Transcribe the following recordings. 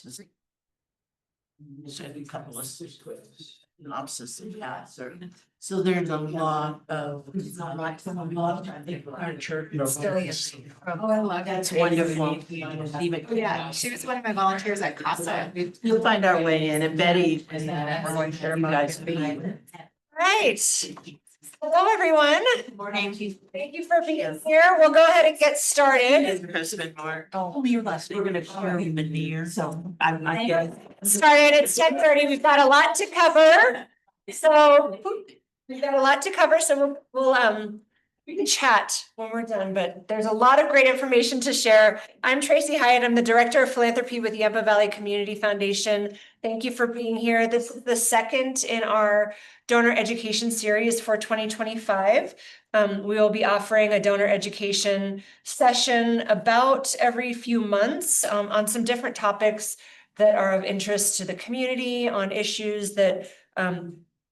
a couple of synopsis of that, so there's a lot of, I think our church. Stillion. Oh, I love That's that. wonderful. Yeah, she was one of my volunteers at CASA. We'll find our way in, and Betty, and we're going to share you guys. Right. Hello, everyone. Morning. Thank you for being here. We'll go ahead and get started. President Mark. Oh, your last name. We're gonna share you Minnear, so I guess. Started at 10:30. We've got a lot to cover. So we've got a lot to cover, so we can chat when we're done, but there's a lot of great information to share. I'm Tracy Hyatt. I'm the Director of Philanthropy with Yampa Valley Community Foundation. Thank you for being here. This is the second in our donor education series for 2025. We will be offering a donor education session about every few months on some different topics that are of interest to the community, on issues that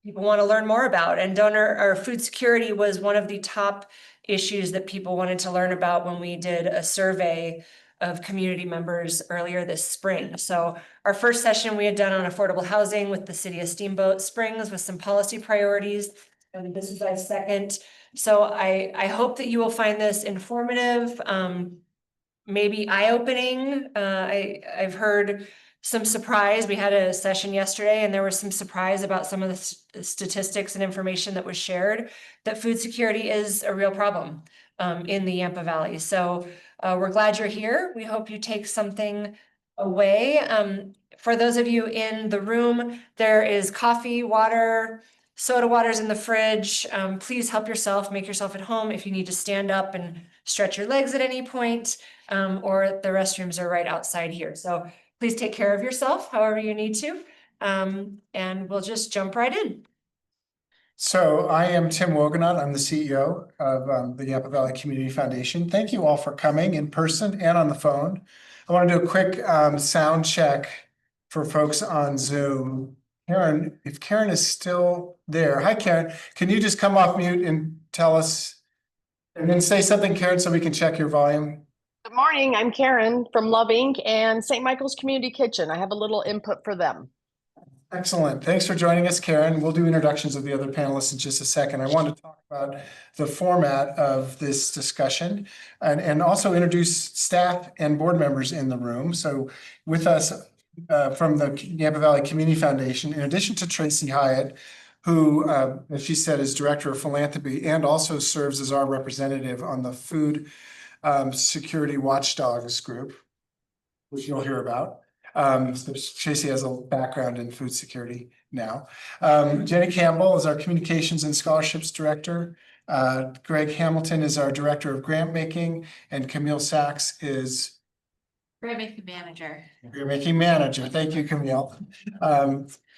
people want to learn more about. And donor or food security was one of the top issues that people wanted to learn about when we did a survey of community members earlier this spring. So our first session we had done on affordable housing with the city of Steamboat Springs with some policy priorities. And this is our second. So I hope that you will find this informative, maybe eye-opening. I've heard some surprise. We had a session yesterday and there was some surprise about some of the statistics and information that was shared that food security is a real problem in the Yampa Valley. So we're glad you're here. We hope you take something away. For those of you in the room, there is coffee, water, soda waters in the fridge. Please help yourself, make yourself at home if you need to stand up and stretch your legs at any point, or the restrooms are right outside here. So please take care of yourself however you need to. And we'll just jump right in. So I am Tim Wohlgenant. I'm the CEO of the Yampa Valley Community Foundation. Thank you all for coming in person and on the phone. I want to do a quick sound check for folks on Zoom. Karen, if Karen is still there. Hi, Karen. Can you just come off mute and tell us, and then say something, Karen, so we can check your volume? Good morning, I'm Karen from Love Inc. and St. Michael's Community Kitchen. I have a little input for them. Excellent. Thanks for joining us, Karen. We'll do introductions of the other panelists in just a second. I want to talk about the format of this discussion and also introduce staff and board members in the room. So with us from the Yampa Valley Community Foundation, in addition to Tracy Hyatt, who, as she said, is Director of Philanthropy and also serves as our representative on the Food Security Watchdogs group, which you'll hear about. So Tracy has a background in food security now. Jenny Campbell is our Communications and Scholarships Director. Greg Hamilton is our Director of Grant Making, and Camille Sachs is Grant Making Manager. Grant Making Manager. Thank you, Camille.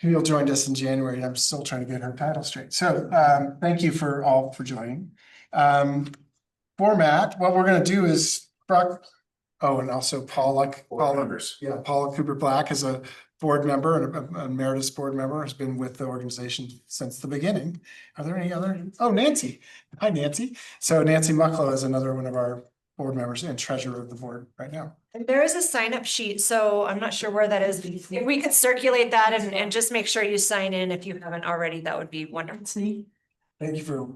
Camille joined us in January. I'm still trying to get her title straight. So thank you all for joining. Format, what we're going to do is, oh, and also Paula Cooper Black is a board member and a emeritus board member, has been with the organization since the beginning. Are there any other? Oh, Nancy. Hi, Nancy. So Nancy Mucklow is another one of our board members and treasurer of the board right now. And there is a sign up sheet, so I'm not sure where that is. If we could circulate that and just make sure you sign in if you haven't already, that would be wonderful. Thank you for.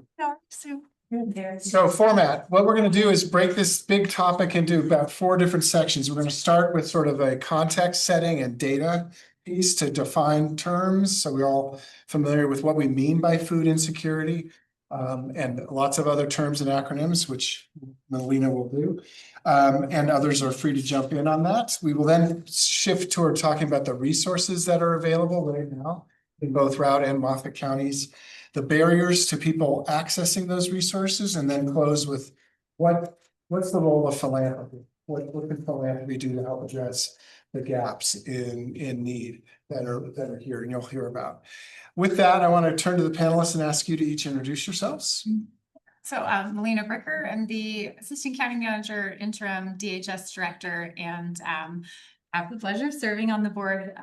So format, what we're going to do is break this big topic into about 4 different sections. We're going to start with sort of a context setting and data piece to define terms, so we're all familiar with what we mean by food insecurity, and lots of other terms and acronyms, which Melina will do, and others are free to jump in on that. We will then shift toward talking about the resources that are available right now in both Routt and Moffat counties, the barriers to people accessing those resources, and then close with what's the role of philanthropy? What can philanthropy do to help address the gaps in need that are here and you'll hear about. With that, I want to turn to the panelists and ask you to each introduce yourselves. So Melina Bricker, I'm the Assistant County Manager, Interim DHS Director, and I have the pleasure of serving on the board.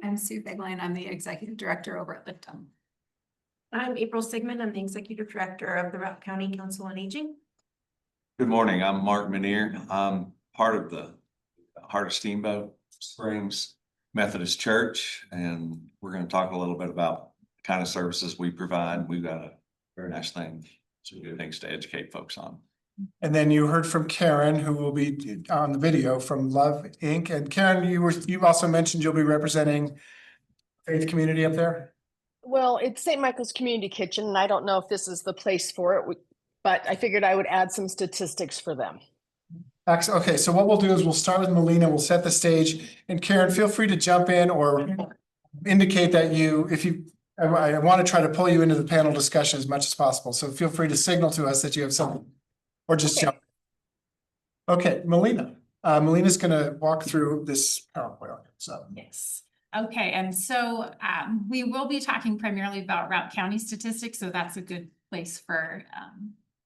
I'm Sue Fegelein. I'm the Executive Director over at LiftUp. I'm April Sigman. I'm the Executive Director of the Routt County Council on Aging. Good morning. I'm Mark Minnear. I'm part of the heart of Steamboat Springs Methodist Church, and we're going to talk a little bit about the kind of services we provide. We've got a very nice thing, some good things to educate folks on. And then you heard from Karen, who will be on the video from Love Inc. And Karen, you also mentioned you'll be representing faith community up there. Well, it's St. Michael's Community Kitchen, and I don't know if this is the place for it, but I figured I would add some statistics for them. Excellent. Okay, so what we'll do is we'll start with Melina, we'll set the stage, and Karen, feel free to jump in or indicate that I want to try to pull you into the panel discussion as much as possible. So feel free to signal to us that you have something, or just jump. Okay, Melina. Melina's going to walk through this PowerPoint. So Yes. Okay, and so we will be talking primarily about Routt County statistics, so that's a good place for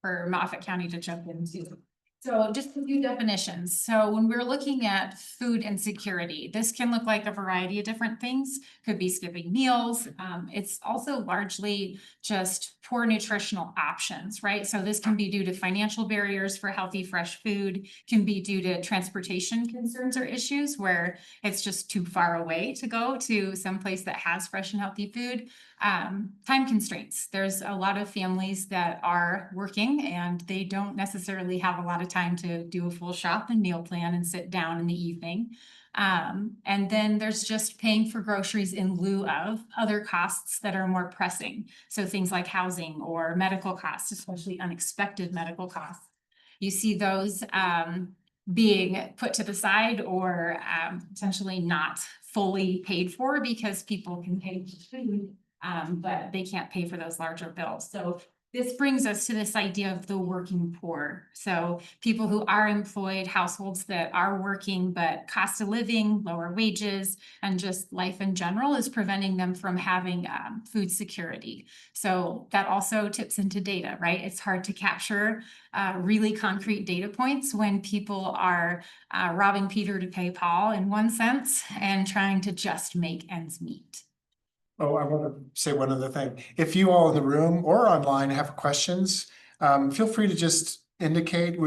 Moffat County to jump into. So just a few definitions. So when we're looking at food insecurity, this can look like a variety of different things. Could be skipping meals. It's also largely just poor nutritional options, right? So this can be due to financial barriers for healthy, fresh food, can be due to transportation concerns or issues where it's just too far away to go to some place that has fresh and healthy food. Time constraints. There's a lot of families that are working and they don't necessarily have a lot of time to do a full shop and meal plan and sit down in the evening. And then there's just paying for groceries in lieu of other costs that are more pressing. So things like housing or medical costs, especially unexpected medical costs. You see those being put to the side or potentially not fully paid for because people can pay for food, but they can't pay for those larger bills. So this brings us to this idea of the working poor. So people who are employed, households that are working, but cost of living, lower wages, and just life in general is preventing them from having food security. So that also tips into data, right? It's hard to capture really concrete data points when people are robbing Peter to pay Paul in one sense and trying to just make ends meet. oh, I want to say one other thing. If you all in the room or online have questions, feel free to just indicate.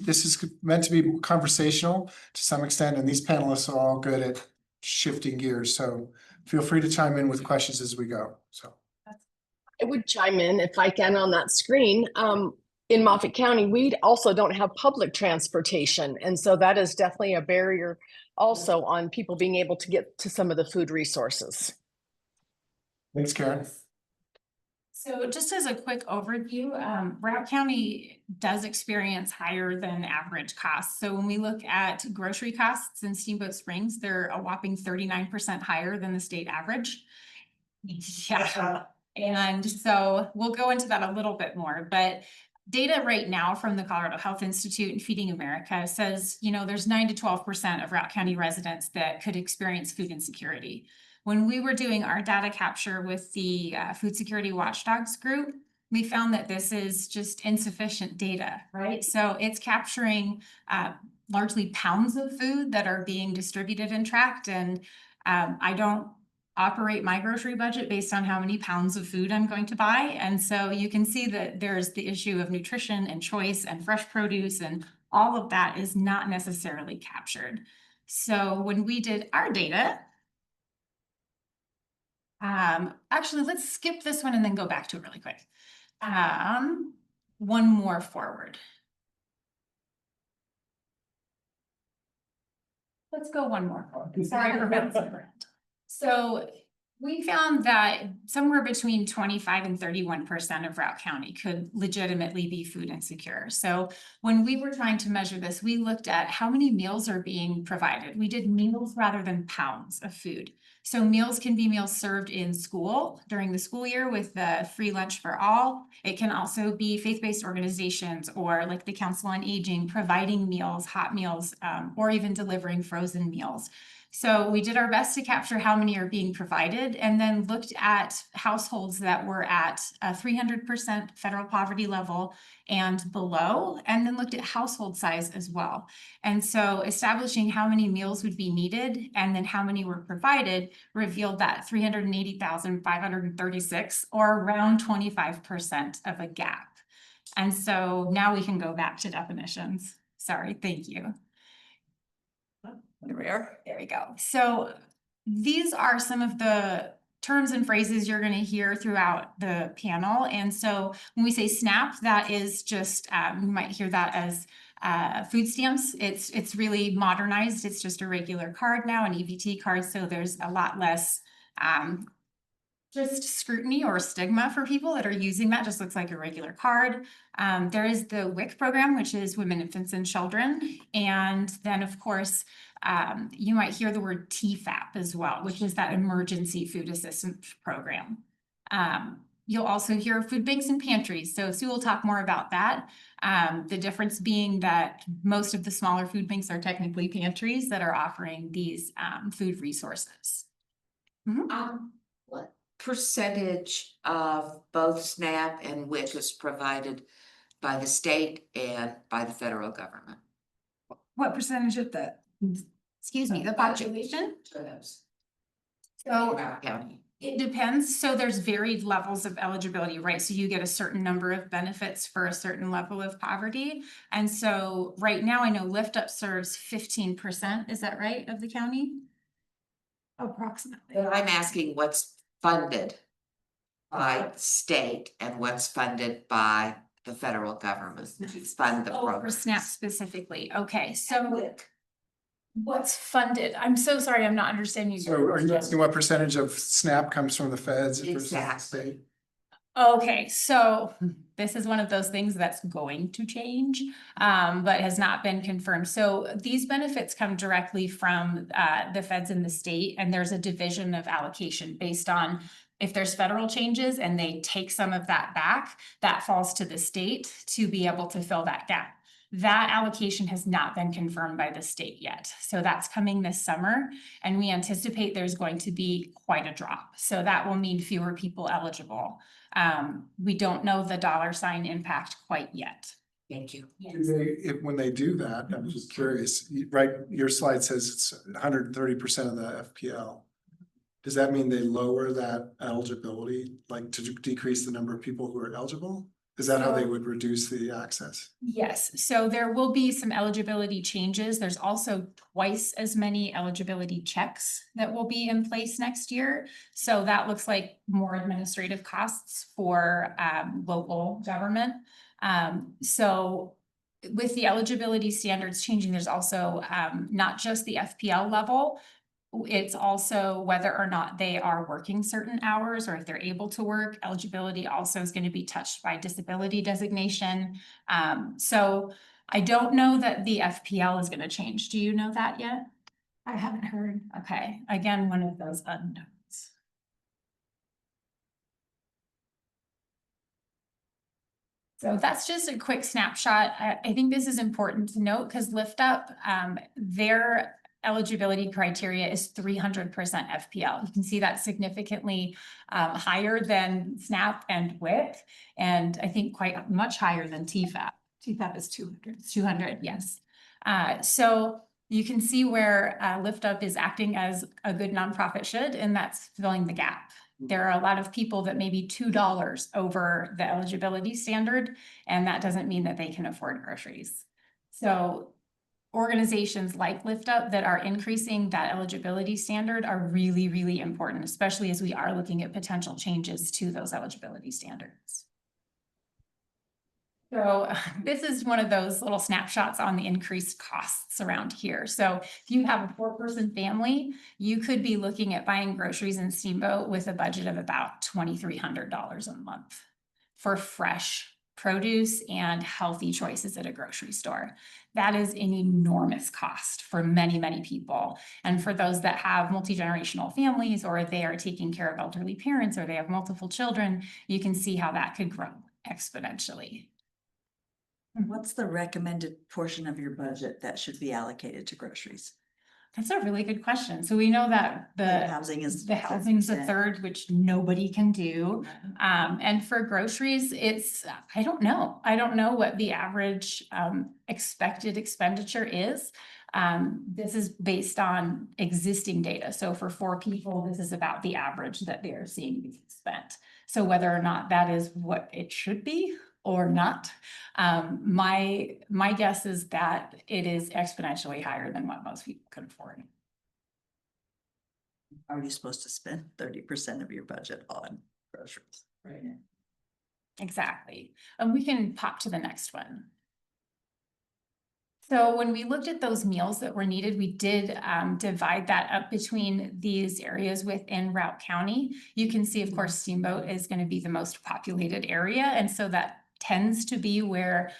This is meant to be conversational to some extent, and these panelists are all good at shifting gears. So feel free to chime in with questions as we go. So I would chime in if I can on that screen. In Moffat County, we also don't have public transportation. And so that is definitely a barrier also on people being able to get to some of the food resources. thanks, Karen. So just as a quick overview, Routt County does experience higher than average costs. So when we look at grocery costs in Steamboat Springs, they're a whopping 39% higher than the state average. Yeah. And so we'll go into that a little bit more, but data right now from the Colorado Health Institute and Feeding America says, there's 9 to 12% of Routt County residents that could experience food insecurity. When we were doing our data capture with the Food Security Watchdogs group, we found that this is just insufficient data, right? So it's capturing largely pounds of food that are being distributed and tracked. And I don't operate my grocery budget based on how many pounds of food I'm going to buy. And so you can see that there's the issue of nutrition and choice and fresh produce, and all of that is not necessarily captured. So when we did our data, actually, let's skip this one and then go back to it really quick. One more forward. Let's go one more forward. Sorry for bouncing around. So we found that somewhere between 25 and 31% of Routt County could legitimately be food insecure. So when we were trying to measure this, we looked at how many meals are being provided. We did meals rather than pounds of food. So meals can be meals served in school during the school year with the free lunch for all. It can also be faith-based organizations or like the Council on Aging providing meals, hot meals, or even delivering frozen meals. So we did our best to capture how many are being provided and then looked at households that were at a 300% federal poverty level and below, and then looked at household size as well. And so establishing how many meals would be needed and then how many were provided revealed that 380,536 or around 25% of a gap. And so now we can go back to definitions. Sorry, thank you. There we are. There we go. So these are some of the terms and phrases you're going to hear throughout the panel. And so when we say SNAP, that is just, you might hear that as food stamps. It's really modernized. It's just a regular card now, an EBT card. So there's a lot less just scrutiny or stigma for people that are using that. Just looks like a regular card. There is the WIC program, which is Women, Infants, and Children. And then, of course, you might hear the word TFAP as well, which is that Emergency Food Assistance Program. You'll also hear food banks and pantries. So Sue will talk more about that. The difference being that most of the smaller food banks are technically pantries that are offering these food resources. What percentage of both SNAP and WIC is provided by the state and by the federal government? What percentage of the, excuse me, the population? So County. it depends. So there's varied levels of eligibility, right? So you get a certain number of benefits for a certain level of poverty. And so right now I know LiftUp serves 15%, is that right, of the county? Approximately. But I'm asking what's funded by state and what's funded by the federal government to fund the Oh, for program. SNAP specifically. Okay, so what's funded? I'm so sorry, I'm not understanding you. So are you asking what percentage of SNAP comes from the feds versus the Exactly. state? Okay, so this is one of those things that's going to change, but has not been confirmed. So these benefits come directly from the feds and the state, and there's a division of allocation based on if there's federal changes and they take some of that back, that falls to the state to be able to fill that gap. That allocation has not been confirmed by the state yet. So that's coming this summer, and we anticipate there's going to be quite a drop. So that will mean fewer people eligible. We don't know the dollar sign impact quite yet. Thank you. Do they, when they do that, I'm just curious, right, your slide says it's 130% of the FPL. Does that mean they lower that eligibility, like to decrease the number of people who are eligible? Is that how they would reduce the access? Yes, so there will be some eligibility changes. There's also twice as many eligibility checks that will be in place next year. So that looks like more administrative costs for local government. So with the eligibility standards changing, there's also not just the FPL level. It's also whether or not they are working certain hours or if they're able to work. Eligibility also is going to be touched by disability designation. So I don't know that the FPL is going to change. Do you know that yet? I haven't heard. Okay, again, one of those unknowns. So that's just a quick snapshot. I think this is important to note because LiftUp, their eligibility criteria is 300% FPL. You can see that significantly higher than SNAP and WIC, and I think quite much higher than TFAP. TFAP is 200. 200, yes. So you can see where LiftUp is acting as a good nonprofit should, and that's filling the gap. There are a lot of people that may be $2 over the eligibility standard, and that doesn't mean that they can afford groceries. So organizations like LiftUp that are increasing that eligibility standard are really, really important, especially as we are looking at potential changes to those eligibility standards. So this is one of those little snapshots on the increased costs around here. So if you have a 4-person family, you could be looking at buying groceries in Steamboat with a budget of about $2,300 a month for fresh produce and healthy choices at a grocery store. That is an enormous cost for many, many people. And for those that have multi-generational families, or they are taking care of elderly parents, or they have multiple children, you can see how that could grow exponentially. What's the recommended portion of your budget that should be allocated to groceries? That's a really good question. So we know that the housing's a third, which nobody can do. And for groceries, it's, I don't know. I don't know what the average expected expenditure is. This is based on existing data. So for 4 people, this is about the average that they're seeing being spent. So whether or not that is what it should be, or not. My guess is that it is exponentially higher than what most people can afford. Are you supposed to spend 30% of your budget on groceries? Right. Exactly. And we can pop to the next one. So when we looked at those meals that were needed, we did divide that up between these areas within Routt County. You can see, of course, Steamboat is going to be the most populated area. And so that tends to be where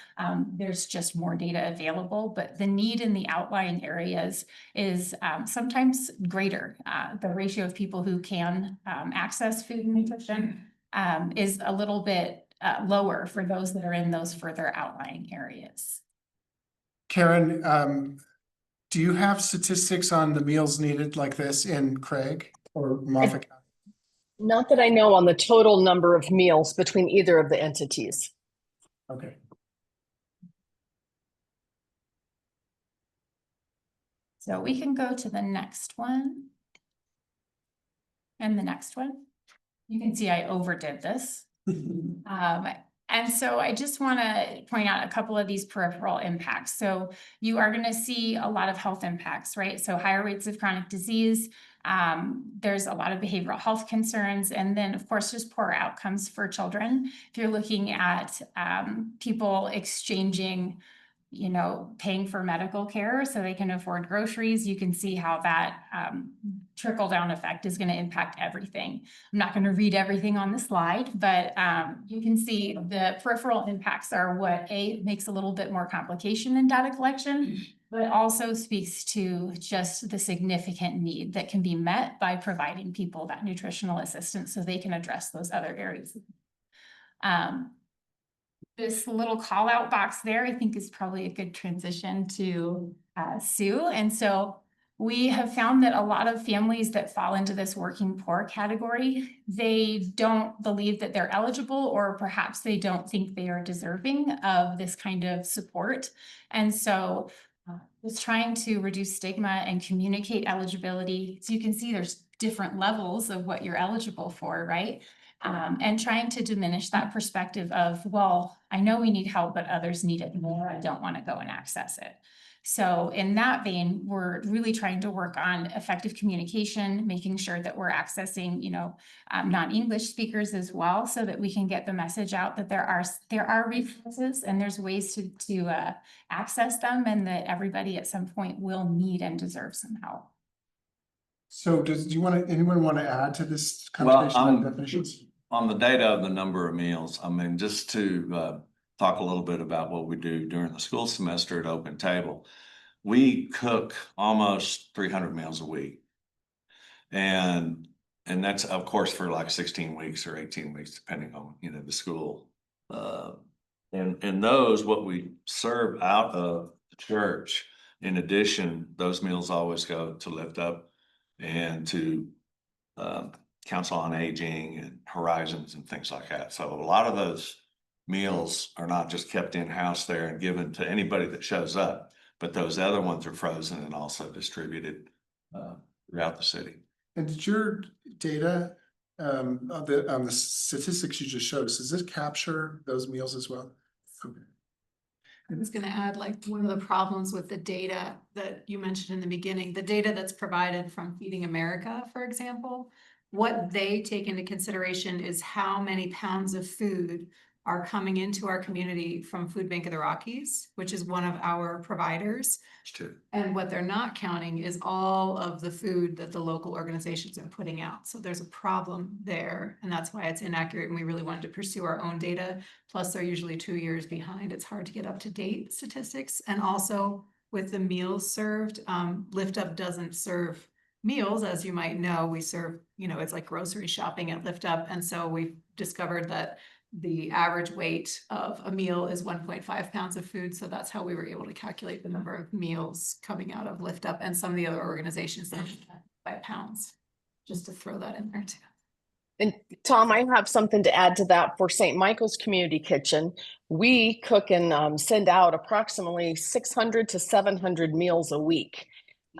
there's just more data available, but the need in the outlying areas is sometimes greater. The ratio of people who can access food and nutrition is a little bit lower for those that are in those further outlying areas. Karen, do you have statistics on the meals needed like this in Craig or Moffett County? Not that I know on the total number of meals between either of the entities. Okay. So we can go to the next one. And the next one. You can see I overdid this. And so I just want to point out a couple of these peripheral impacts. So you are going to see a lot of health impacts, right? So higher rates of chronic disease. There's a lot of behavioral health concerns. And then, of course, just poor outcomes for children. If you're looking at people exchanging, you know, paying for medical care so they can afford groceries, you can see how that trickle down effect is going to impact everything. I'm not going to read everything on the slide, but you can see the peripheral impacts are what makes a little bit more complication in data collection, but also speaks to just the significant need that can be met by providing people that nutritional assistance so they can address those other areas. This little call out box there, I think, is probably a good transition to Sue. And so we have found that a lot of families that fall into this working poor category, they don't believe that they're eligible, or perhaps they don't think they are deserving of this kind of support. And so just trying to reduce stigma and communicate eligibility. So you can see there's different levels of what you're eligible for, right? And trying to diminish that perspective of, well, I know we need help, but others need it more. I don't want to go and access it. So in that vein, we're really trying to work on effective communication, making sure that we're accessing, you know, non-English speakers as well, so that we can get the message out that there are resources and there's ways to access them, and that everybody at some point will need and deserve some help. So anyone want to add to this conversation on definitions? On the data of the number of meals, I mean, just to talk a little bit about what we do during the school semester at Open Table. We cook almost 300 meals a week. And that's, of course, for like 16 weeks or 18 weeks, depending on, you know, the school. And those, what we serve out of the church, in addition, those meals always go to LiftUp and to Council on Aging and Horizons and things like that. So a lot of those meals are not just kept in-house there and given to anybody that shows up, but those other ones are frozen and also distributed throughout the city. And did your data on the statistics you just showed us, does this capture those meals as well? Okay. I was going to add, like, one of the problems with the data that you mentioned in the beginning, the data that's provided from Feeding America, for example, what they take into consideration is how many pounds of food are coming into our community from Food Bank of the Rockies, which is one of our providers. And what they're not counting is all of the food that the local organizations are putting out. So there's a problem there, and that's why it's inaccurate. And we really wanted to pursue our own data. Plus, they're usually 2 years behind. It's hard to get up to date statistics. And also with the meals served, LiftUp doesn't serve meals, as you might know. We serve, you know, it's like grocery shopping at LiftUp. And so we've discovered that the average weight of a meal is 1.5 pounds of food. So that's how we were able to calculate the number of meals coming out of LiftUp and some of the other organizations that by pounds, just to throw that in there too. And Tom, I have something to add to that for St. Michael's Community Kitchen. We cook and send out approximately 600 to 700 meals a week.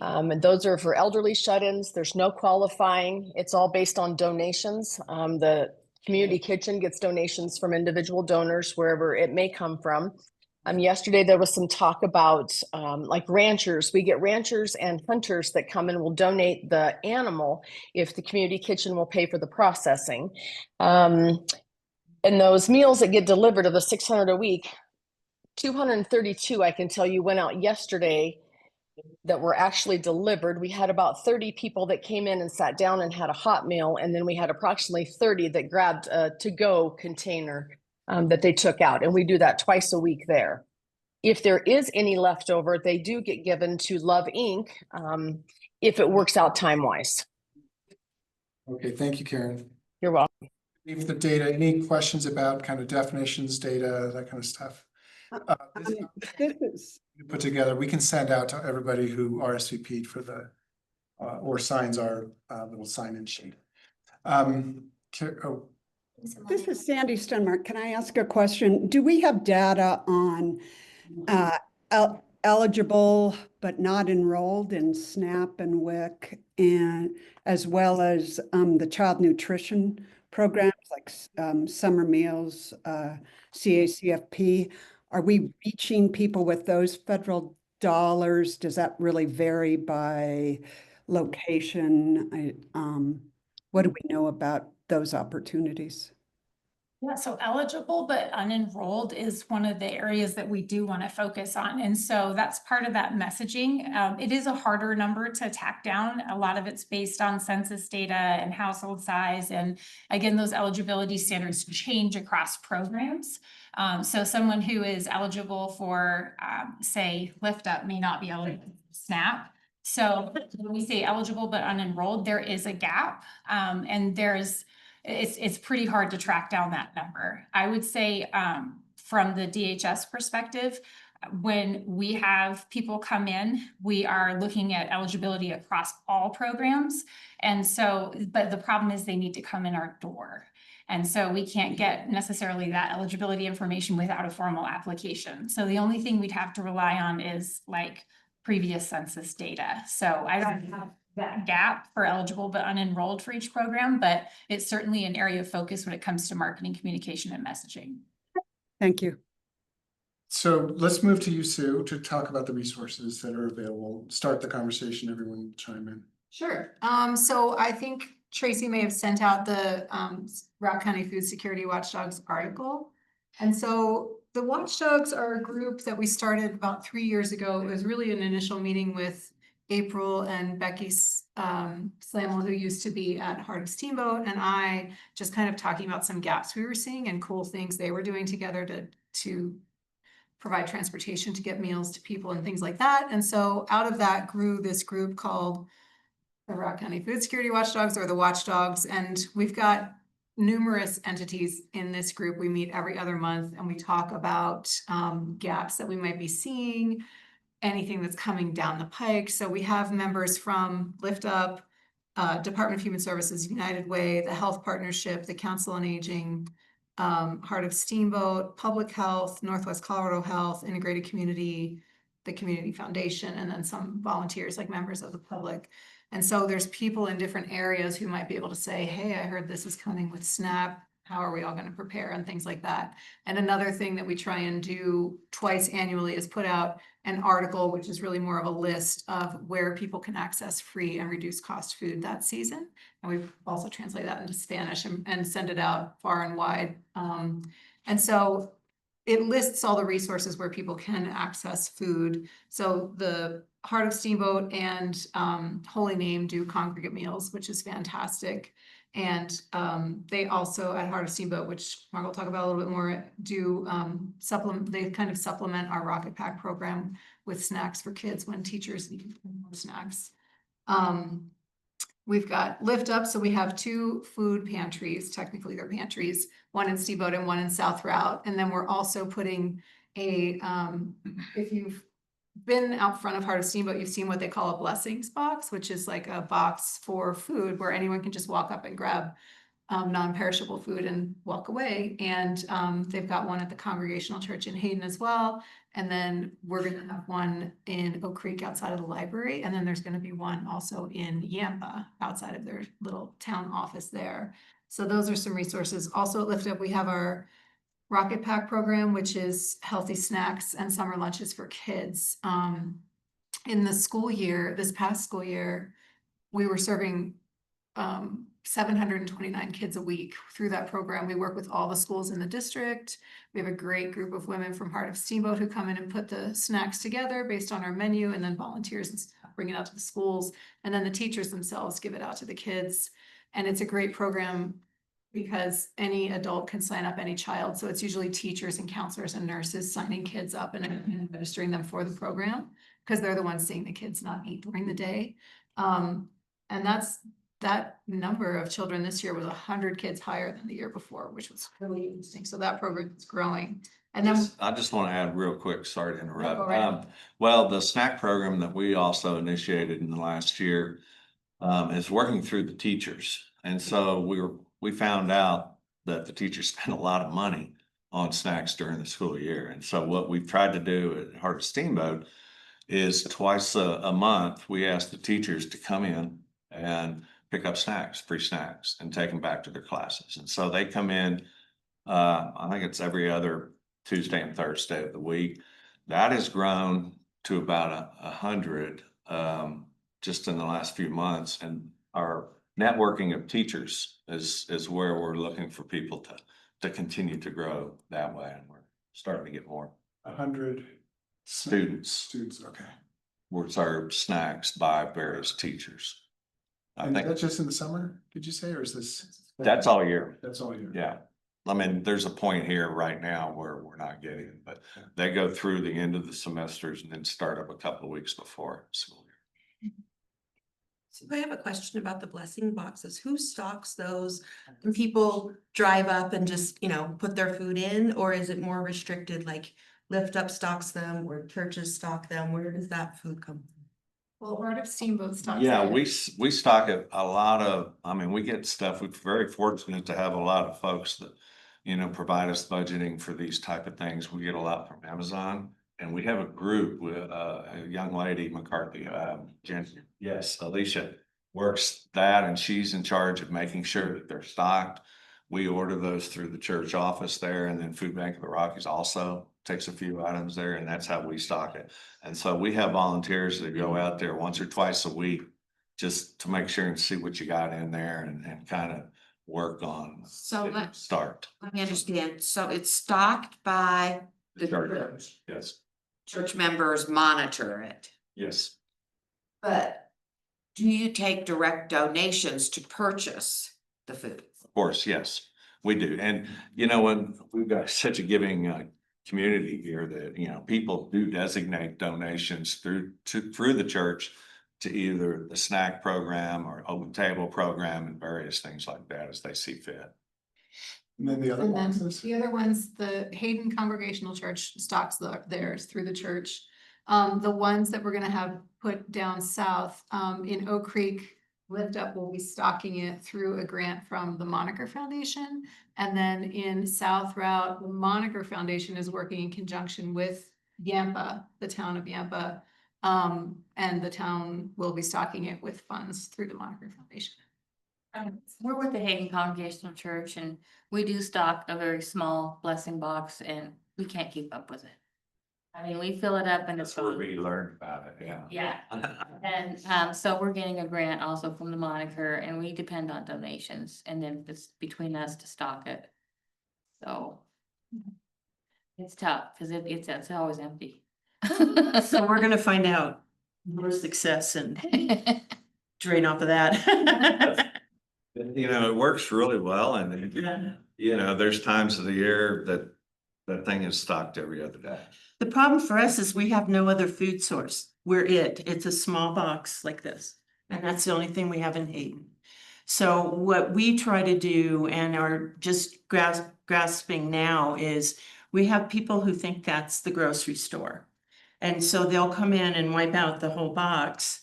And those are for elderly shut-ins. There's no qualifying. It's all based on donations. The Community Kitchen gets donations from individual donors wherever it may come from. Yesterday there was some talk about like ranchers. We get ranchers and hunters that come and will donate the animal if the Community Kitchen will pay for the processing. And those meals that get delivered of the 600 a week, 232, I can tell you, went out yesterday that were actually delivered. We had about 30 people that came in and sat down and had a hot meal. And then we had approximately 30 that grabbed a to-go container that they took out. And we do that twice a week there. If there is any leftover, they do get given to Love Inc. If it works out time-wise. Okay, thank you, Karen. You're welcome. Leave the data, any questions about kind of definitions, data, that kind of stuff? This is, Put together, we can send out to everybody who RSVP'd for the, or signs our little sign-in sheet. this is Sandy Stenmark. Can I ask a question? Do we have data on eligible but not enrolled in SNAP and WIC, and as well as the child nutrition programs like summer meals, CACFP? Are we reaching people with those federal dollars? Does that really vary by location? What do we know about those opportunities? Yeah, so eligible but unenrolled is one of the areas that we do want to focus on. And so that's part of that messaging. It is a harder number to track down. A lot of it's based on census data and household size. And again, those eligibility standards change across programs. So someone who is eligible for, say, LiftUp may not be eligible for SNAP. So when we say eligible but unenrolled, there is a gap. And it's pretty hard to track down that number. I would say from the DHS perspective, when we have people come in, we are looking at eligibility across all programs. And so, but the problem is they need to come in our door. And so we can't get necessarily that eligibility information without a formal application. So the only thing we'd have to rely on is like previous census data. So I don't have that gap for eligible but unenrolled for each program, but it's certainly an area of focus when it comes to marketing, communication, and messaging. Thank you. So let's move to you, Sue, to talk about the resources that are available. Start the conversation, everyone chime in. Sure. So I think Tracy may have sent out the Routt County Food Security Watchdogs article. And so the Watchdogs are a group that we started about 3 years ago. It was really an initial meeting with April and Becky Slamel, who used to be at Heart of Steamboat, and I, just kind of talking about some gaps we were seeing and cool things they were doing together to provide transportation to get meals to people and things like that. And so out of that grew this group called the Routt County Food Security Watchdogs, or the Watchdogs. And we've got numerous entities in this group. We meet every other month and we talk about gaps that we might be seeing, anything that's coming down the pike. So we have members from LiftUp, Department of Human Services, United Way, the Health Partnership, the Council on Aging, Heart of Steamboat, Public Health, Northwest Colorado Health, Integrated Community, the Community Foundation, and then some volunteers like members of the public. And so there's people in different areas who might be able to say, hey, I heard this is coming with SNAP. How are we all going to prepare and things like that? And another thing that we try and do twice annually is put out an article, which is really more of a list of where people can access free and reduced cost food that season. And we've also translated that into Spanish and send it out far and wide. And so it lists all the resources where people can access food. So the Heart of Steamboat and Holy Name do congregate meals, which is fantastic. And they also at Heart of Steamboat, which Mark will talk about a little bit more, do supplement. They kind of supplement our Rocket Pack program with snacks for kids when teachers need more snacks. We've got LiftUp, so we have 2 food pantries. Technically, they're pantries, one in Steamboat and one in South Routt. And then we're also putting a if you've been out front of Heart of Steamboat, you've seen what they call a blessings box, which is like a box for food where anyone can just walk up and grab non-perishable food and walk away. And they've got one at the Congregational Church in Hayden as well. And then we're going to have one in Oak Creek outside of the library. And then there's going to be one also in Yampa outside of their little town office there. So those are some resources. Also at LiftUp, we have our Rocket Pack program, which is healthy snacks and summer lunches for kids. In the school year, this past school year, we were serving 729 kids a week through that program. We work with all the schools in the district. We have a great group of women from Heart of Steamboat who come in and put the snacks together based on our menu, and then volunteers and bring it out to the schools. And then the teachers themselves give it out to the kids. And it's a great program because any adult can sign up, any child. So it's usually teachers and counselors and nurses signing kids up and administering them for the program, because they're the ones seeing the kids not eat during the day. And that number of children this year was 100 kids higher than the year before, which was really interesting. So that program is growing. And then I just want to add real quick, sorry to go interrupt. right Well, the snack program that we also initiated in the last year is working through the teachers. And so we found out that the teachers spend a lot of money on snacks during the school year. And so what we've tried to do at Heart of Steamboat is twice a month, we ask the teachers to come in and pick up snacks, free snacks, and take them back to their classes. And so they come in, I think it's every other Tuesday and Thursday of the week. That has grown to about 100 just in the last few months. And our networking of teachers is where we're looking for people to continue to grow that way. And we're starting to get more 100 students okay. were served snacks by various teachers. I And think that's just in the summer, did you say, or is this? that's all year. That's all year. Yeah. I mean, there's a point here right now where we're not getting it, but they go through the end of the semesters and then start up a couple of weeks before school year. So I have a question about the blessing boxes. Who stocks those? Can people drive up and just, put their food in, or is it more restricted, like LiftUp stocks them or churches stock them? Where does that food come from? Well, Heart of Steamboat stocks. Yeah, it. we stock it a lot of, I mean, we get stuff, we're very fortunate to have a lot of folks that, provide us budgeting for these type of things. We get a lot from Amazon, and we have a group with a young lady, McCarthy, yes, Alicia works that, and she's in charge of making sure that they're stocked. We order those through the church office there, and then Food Bank of the Rockies also takes a few items there, and that's how we stock it. And so we have volunteers that go out there once or twice a week just to make sure and see what you got in there and kind of work on. So let Start. me understand. So it's stocked by the church. Yes, Church members monitor it. yes. But do you take direct donations to purchase the food? Of course, yes, we do. And when we've got such a giving community here that, people do designate donations through the church to either the snack program or open table program and various things like that as they see fit. And then the other And then boxes? the other ones, the Hayden Congregational Church stocks theirs through the church. The ones that we're gonna have put down south, in Oak Creek, LiftUp will be stocking it through a grant from the Moniker Foundation. And then in South Routt, the Moniker Foundation is working in conjunction with Yampa, the town of Yampa. And the town will be stocking it with funds through the Moniker Foundation. We're with the Hayden Congregational Church, and we do stock a very small blessing box, and we can't keep up with it. I mean, we fill it up and it's That's where gone. we learned about it, yeah. Yeah, and so we're getting a grant also from the Moniker, and we depend on donations, and then it's between us to stock it. So it's tough because it's always empty. So we're gonna find out more success and drain off of that. It works really well, and there's times of the year that thing is stocked every other day. The problem for us is we have no other food source. It's a small box like this, and that's the only thing we have in Hayden. So what we try to do and are just grasping now is we have people who think that's the grocery store. And so they'll come in and wipe out the whole box.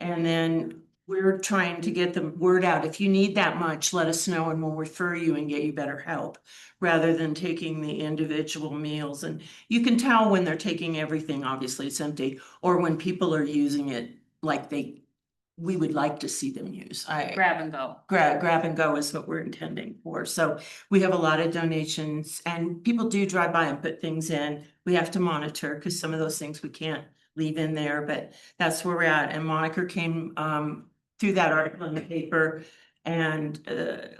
And then we're trying to get the word out. If you need that much, let us know and we'll refer you and get you better help, rather than taking the individual meals. And you can tell when they're taking everything, obviously it's empty, or when people are using it like they we would like to see them use. Grab and go. Grab and go is what we're intending for. So we have a lot of donations and people do drive by and put things in. We have to monitor because some of those things we can't leave in there, but that's where we're at. And Monica came through that article in the paper and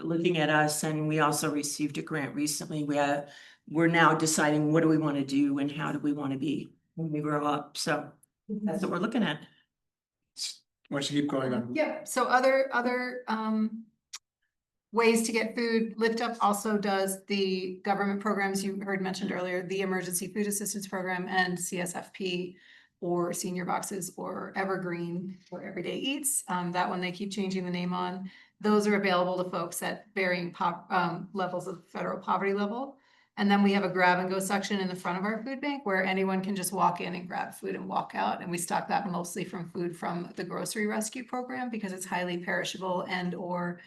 looking at us, and we also received a grant recently. We're now deciding what do we want to do and how do we want to be when we grow up. So that's what we're looking at. Why don't you keep going on? Yeah, so other ways to get food. LiftUp also does the government programs you heard mentioned earlier, the Emergency Food Assistance Program and CSFP, or Senior Boxes, or Evergreen, or Everyday Eats. That one they keep changing the name on. Those are available to folks at varying levels of federal poverty level. And then we have a grab and go section in the front of our food bank where anyone can just walk in and grab food and walk out. And we stock that mostly from food from the grocery rescue program because it's highly perishable, and or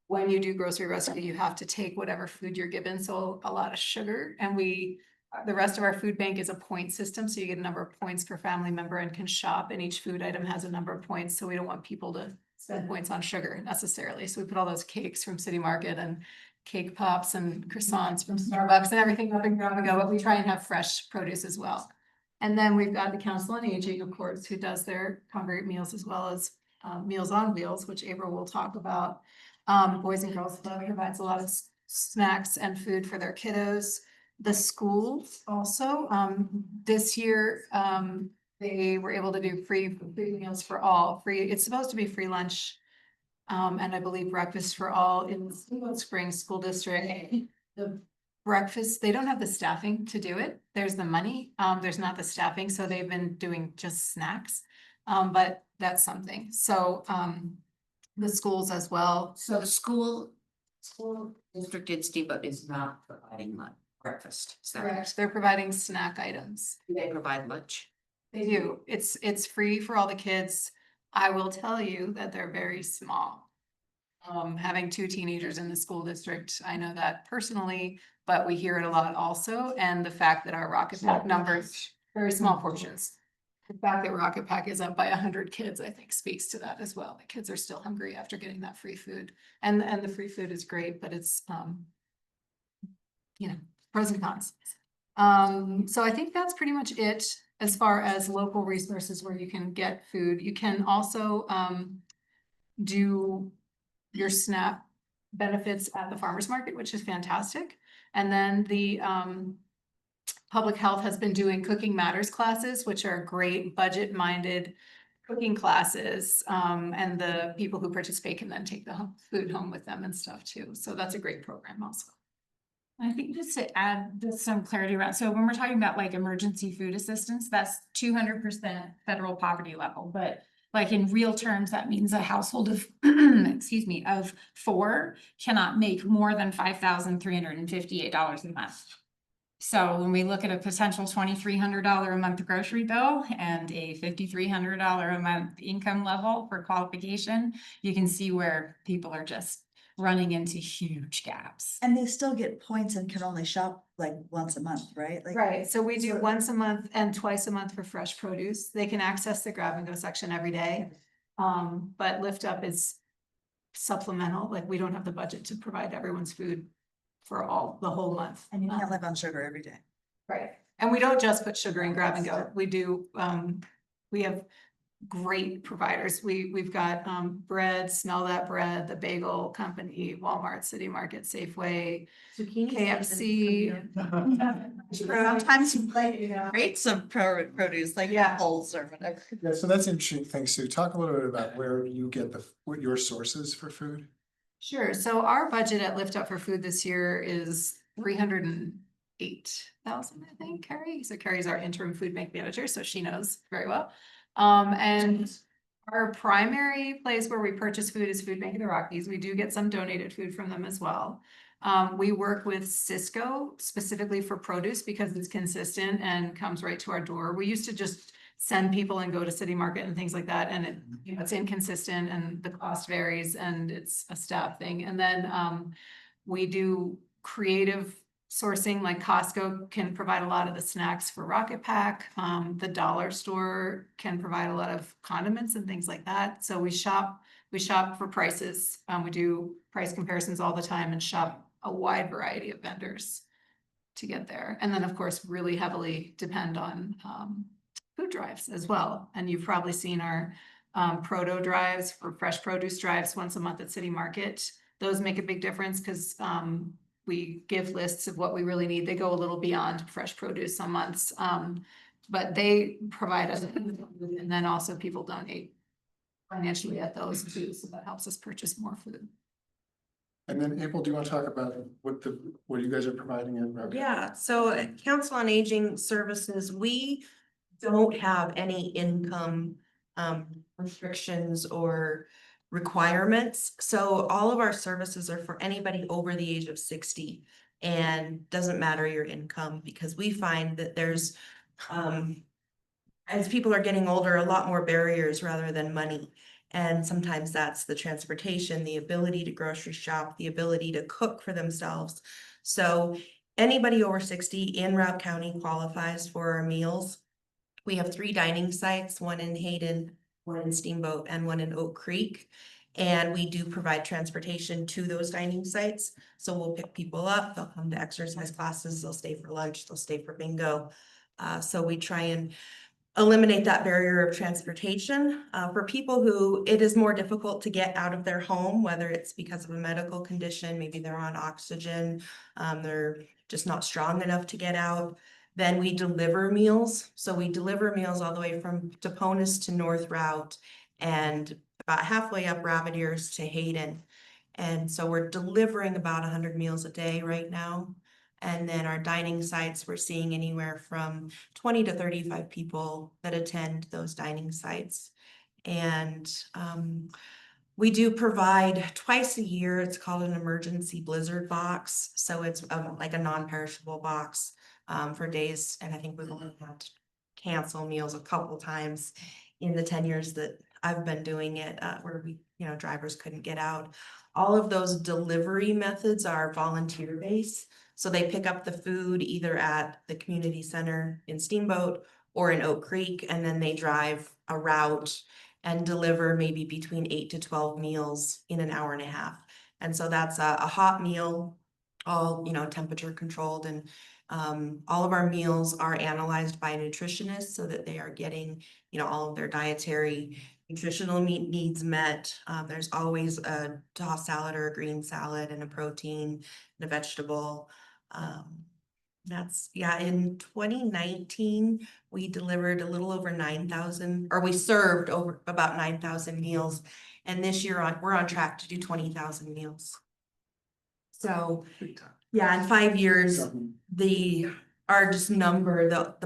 when you do grocery rescue, you have to take whatever food you're given. So a lot of sugar, and the rest of our food bank is a point system. So you get a number of points per family member and can shop, and each food item has a number of points. So we don't want people to spend points on sugar necessarily. So we put all those cakes from City Market and cake pops and croissants from Starbucks and everything up and grab and go, but we try and have fresh produce as well. And then we've got the Council on Aging, of course, who does their congregate meals as well as Meals on Wheels, which April will talk about. Boys and Girls Club provides a lot of snacks and food for their kiddos. The schools also, this year, they were able to do free meals for all. It's supposed to be free lunch. And I believe breakfast for all in the Steamboat Springs School District. The breakfast, they don't have the staffing to do it. There's the money, there's not the staffing, so they've been doing just snacks. But that's something. So the schools as well. So the school district in Steamboat is not providing lunch, breakfast. Is that Correct. They're providing snack items. Do they provide lunch? They do. It's free for all the kids. I will tell you that they're very small. Having 2 teenagers in the school district, I know that personally, but we hear it a lot also. And the fact that our Rocket Pack numbers, very small portions. The fact that Rocket Pack is up by 100 kids, I think speaks to that as well. The kids are still hungry after getting that free food. And the free food is great, but it's, pros and cons. So I think that's pretty much it as far as local resources where you can get food. You can also do your SNAP benefits at the farmer's market, which is fantastic. And then the public health has been doing Cooking Matters classes, which are great budget-minded cooking classes. And the people who participate can then take the food home with them and stuff too. So that's a great program also. I think just to add just some clarity around, so when we're talking about like emergency food assistance, that's 200% federal poverty level, but like in real terms, that means a household of, excuse me, of 4 cannot make more than $5,358 a month. So when we look at a potential $2,300 a month grocery bill and a $5,300 a month income level for qualification, you can see where people are just running into huge gaps. And they still get points and can only shop like once a month, right? Like, Right, so we do once a month and twice a month for fresh produce. They can access the grab and go section every day. But LiftUp is supplemental, like we don't have the budget to provide everyone's food for the whole month. and you can't live on sugar every day. Right, and we don't just put sugar in grab and go. We do, we have great providers. We've got bread, Smell That Bread, the Bagel Company, Walmart, City Market, Safeway, KFC. Sometimes you create some produce like apples or whatever. Yeah, so that's interesting thing, Sue. Talk a little bit about where you get what your sources for food. Sure, so our budget at LiftUp for food this year is 308,000, I think, Carrie. So Carrie's our interim food bank manager, so she knows very well. And our primary place where we purchase food is Food Bank of the Rockies. We do get some donated food from them as well. We work with Cisco specifically for produce because it's consistent and comes right to our door. We used to just send people and go to City Market and things like that. And it's inconsistent and the cost varies and it's a staff thing. And then we do creative sourcing, like Costco can provide a lot of the snacks for Rocket Pack. The dollar store can provide a lot of condiments and things like that. So we shop for prices. We do price comparisons all the time and shop a wide variety of vendors to get there. And then, of course, really heavily depend on food drives as well. And you've probably seen our proto drives for fresh produce drives once a month at City Market. Those make a big difference because we give lists of what we really need. They go a little beyond fresh produce some months, but they provide us, and then also people donate financially at those too, so that helps us purchase more food. And then April, do you want to talk about what you guys are providing in? Routt? Yeah, so at Council on Aging Services, we don't have any income restrictions or requirements. So all of our services are for anybody over the age of 60, and doesn't matter your income, because we find that there's as people are getting older, a lot more barriers rather than money. And sometimes that's the transportation, the ability to grocery shop, the ability to cook for themselves. So anybody over 60 in Routt County qualifies for our meals. We have 3 dining sites, one in Hayden, one in Steamboat, and one in Oak Creek. And we do provide transportation to those dining sites. So we'll pick people up, they'll come to exercise classes, they'll stay for lunch, they'll stay for bingo. So we try and eliminate that barrier of transportation for people who it is more difficult to get out of their home, whether it's because of a medical condition, maybe they're on oxygen, they're just not strong enough to get out. Then we deliver meals. So we deliver meals all the way from Deponus to North Routt and about halfway up Rabbit Ears to Hayden. And so we're delivering about 100 meals a day right now. And then our dining sites, we're seeing anywhere from 20 to 35 people that attend those dining sites. And we do provide twice a year, it's called an emergency blizzard box. So it's like a non-perishable box for days. And I think we've only had to cancel meals a couple times in the 10 years that I've been doing it, where drivers couldn't get out. All of those delivery methods are volunteer based. So they pick up the food either at the community center in Steamboat or in Oak Creek, and then they drive a route and deliver maybe between 8 to 12 meals in an hour and a half. And so that's a hot meal, all, temperature controlled. And all of our meals are analyzed by a nutritionist so that they are getting, all of their dietary nutritional needs met. There's always a tossed salad or a green salad and a protein and a vegetable. In 2019, we delivered a little over 9,000, or we served over about 9,000 meals. And this year we're on track to do 20,000 meals. So in 5 years, the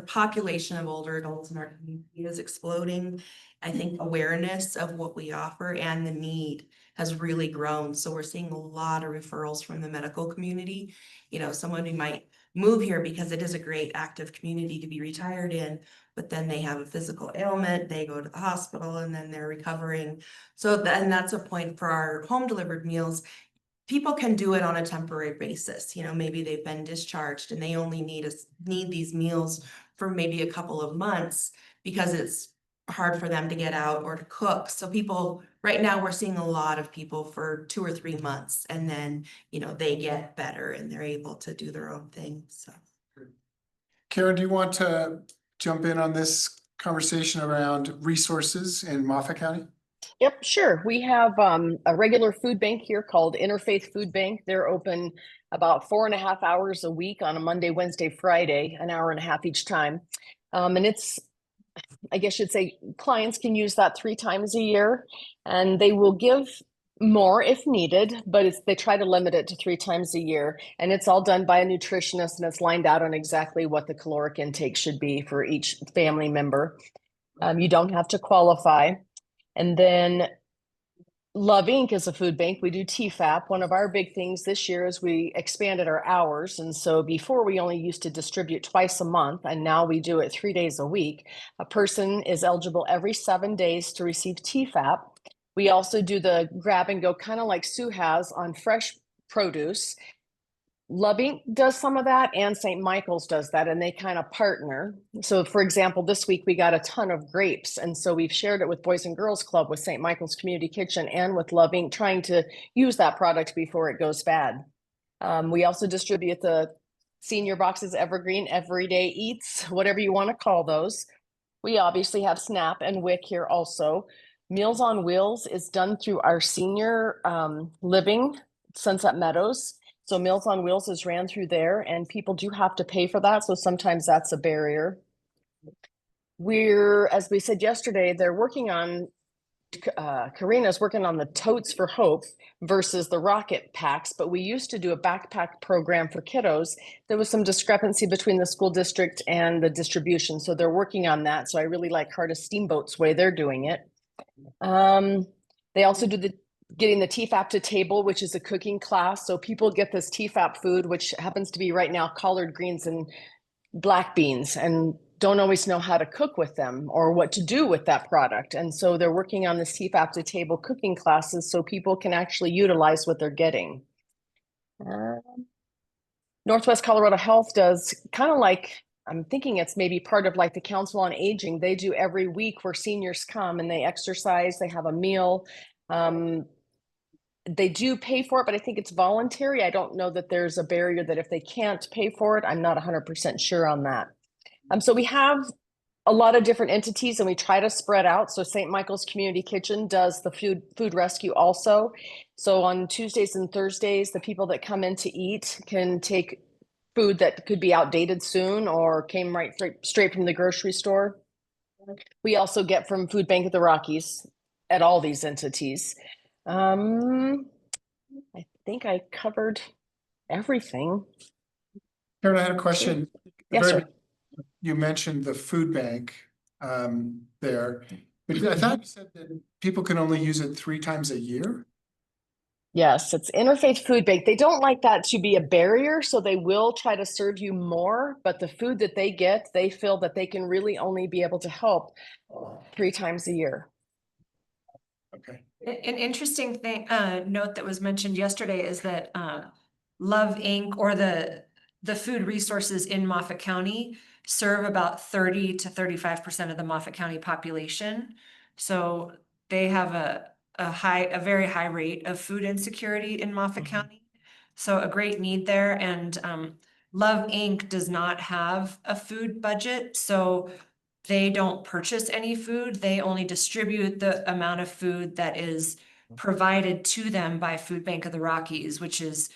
population of older adults in our community is exploding. I think awareness of what we offer and the need has really grown. So we're seeing a lot of referrals from the medical community. Someone who might move here because it is a great active community to be retired in, but then they have a physical ailment, they go to the hospital and then they're recovering. So that's a point for our home delivered meals. People can do it on a temporary basis. Maybe they've been discharged and they only need these meals for maybe a couple of months because it's hard for them to get out or to cook. So people, right now we're seeing a lot of people for 2 or 3 months, and then, they get better and they're able to do their own thing. So. Karen, do you want to jump in on this conversation around resources in Moffat County? Yep, sure. We have a regular food bank here called Interfaith Food Bank. They're open about 4.5 hours a week on a Monday, Wednesday, Friday, an hour and a half each time. And it's, I guess you'd say, clients can use that 3 times a year, and they will give more if needed, but they try to limit it to 3 times a year. And it's all done by a nutritionist, and it's lined out on exactly what the caloric intake should be for each family member. You don't have to qualify. And then Love Inc. is a food bank. We do TFAP. One of our big things this year is we expanded our hours. And so before we only used to distribute twice a month, and now we do it 3 days a week. A person is eligible every 7 days to receive TFAP. We also do the grab and go, kind of like Sue has on fresh produce. Love Inc. does some of that and St. Michael's does that, and they kind of partner. So for example, this week we got a ton of grapes, and so we've shared it with Boys and Girls Club, with St. Michael's Community Kitchen, and with Love Inc., trying to use that product before it goes bad. We also distribute the senior boxes, Evergreen, Everyday Eats, whatever you want to call those. We obviously have SNAP and WIC here also. Meals on Wheels is done through our senior living, Sunset Meadows. So Meals on Wheels is ran through there, and people do have to pay for that. So sometimes that's a barrier. As we said yesterday, they're working on, Karina's working on the Totes for Hope versus the Rocket Packs, but we used to do a backpack program for kiddos. There was some discrepancy between the school district and the distribution, so they're working on that. So I really like Steamboat's way they're doing it. They also do getting the TFAP to table, which is a cooking class. So people get this TFAP food, which happens to be right now collard greens and black beans, and don't always know how to cook with them or what to do with that product. And so they're working on this TFAP to table cooking classes so people can actually utilize what they're getting. Northwest Colorado Health does kind of like, I'm thinking it's maybe part of like the Council on Aging. They do every week where seniors come and they exercise, they have a meal. They do pay for it, but I think it's voluntary. I don't know that there's a barrier that if they can't pay for it, I'm not 100% sure on that. So we have a lot of different entities and we try to spread out. So St. Michael's Community Kitchen does the food rescue also. So on Tuesdays and Thursdays, the people that come in to eat can take food that could be outdated soon or came straight from the grocery store. We also get from Food Bank of the Rockies at all these entities. I think I covered everything. Karen, I had a question. Yes, sir. You mentioned the food bank there, but I thought you said that people can only use it 3 times a year. Yes, it's Interfaith Food Bank. They don't like that to be a barrier, so they will try to serve you more, but the food that they get, they feel that they can really only be able to help 3 times a year. Okay. An interesting thing, note that was mentioned yesterday is that Love Inc. or the food resources in Moffat County serve about 30 to 35% of the Moffat County population. So they have a very high rate of food insecurity in Moffat County. So a great need there. And Love Inc. does not have a food budget. So they don't purchase any food. They only distribute the amount of food that is provided to them by Food Bank of the Rockies, which is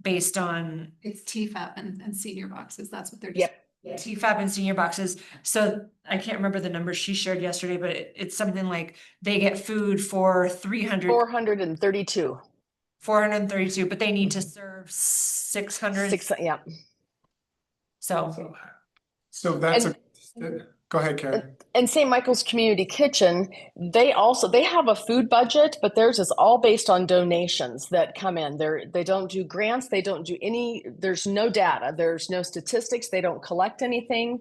based on It's TFAP and senior boxes. That's what they're. Yep. TFAP and senior boxes. So I can't remember the numbers she shared yesterday, but it's something like they get food for 432. 432, but they need to serve 600. Yeah. So that's go ahead, Karen. And St. Michael's Community Kitchen, they have a food budget, but theirs is all based on donations that come in. They don't do grants. They don't do there's no data. There's no statistics. They don't collect anything.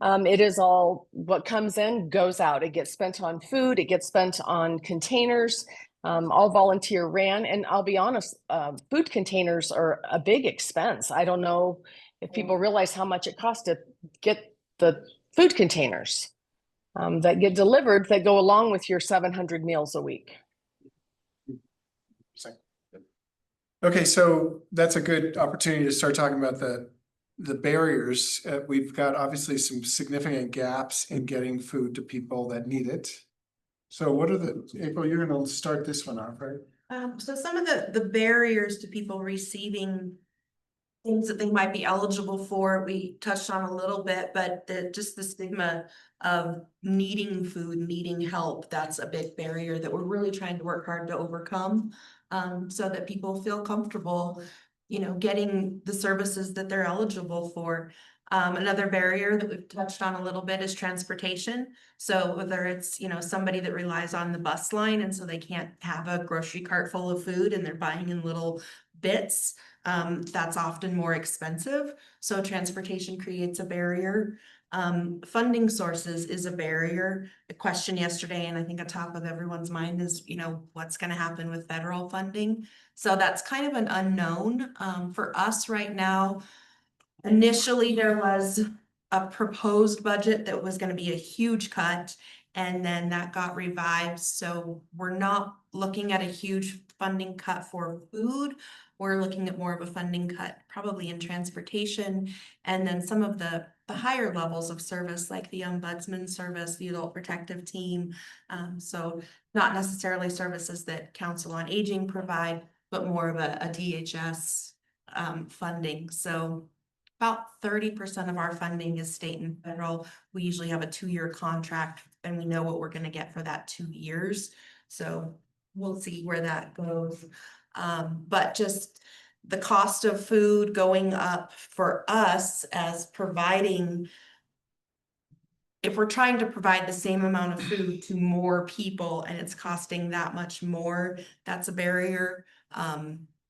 It is all what comes in goes out. It gets spent on food. It gets spent on containers, all volunteer ran. And I'll be honest, food containers are a big expense. I don't know if people realize how much it costs to get the food containers that get delivered that go along with your 700 meals a week. Okay, so that's a good opportunity to start talking about the barriers. We've got obviously some significant gaps in getting food to people that need it. So what are April, you're going to start this one off, right? So some of the barriers to people receiving things that they might be eligible for, we touched on a little bit, but just the stigma of needing food, needing help, that's a big barrier that we're really trying to work hard to overcome, so that people feel comfortable, getting the services that they're eligible for. Another barrier that we've touched on a little bit is transportation. So whether it's, somebody that relies on the bus line and so they can't have a grocery cart full of food and they're buying in little bits, that's often more expensive. So transportation creates a barrier. Funding sources is a barrier. The question yesterday, and I think on top of everyone's mind is, what's gonna happen with federal funding? So that's kind of an unknown, for us right now. Initially, there was a proposed budget that was gonna be a huge cut, and then that got revived, so we're not looking at a huge funding cut for food. We're looking at more of a funding cut probably in transportation, and then some of the higher levels of service, like the ombudsman service, the adult protective team. So not necessarily services that Council on Aging provide, but more of a DHS funding. So about 30% of our funding is state and federal. We usually have a 2-year contract and we know what we're gonna get for that 2 years. So we'll see where that goes. But just the cost of food going up for us as providing, if we're trying to provide the same amount of food to more people and it's costing that much more, that's a barrier.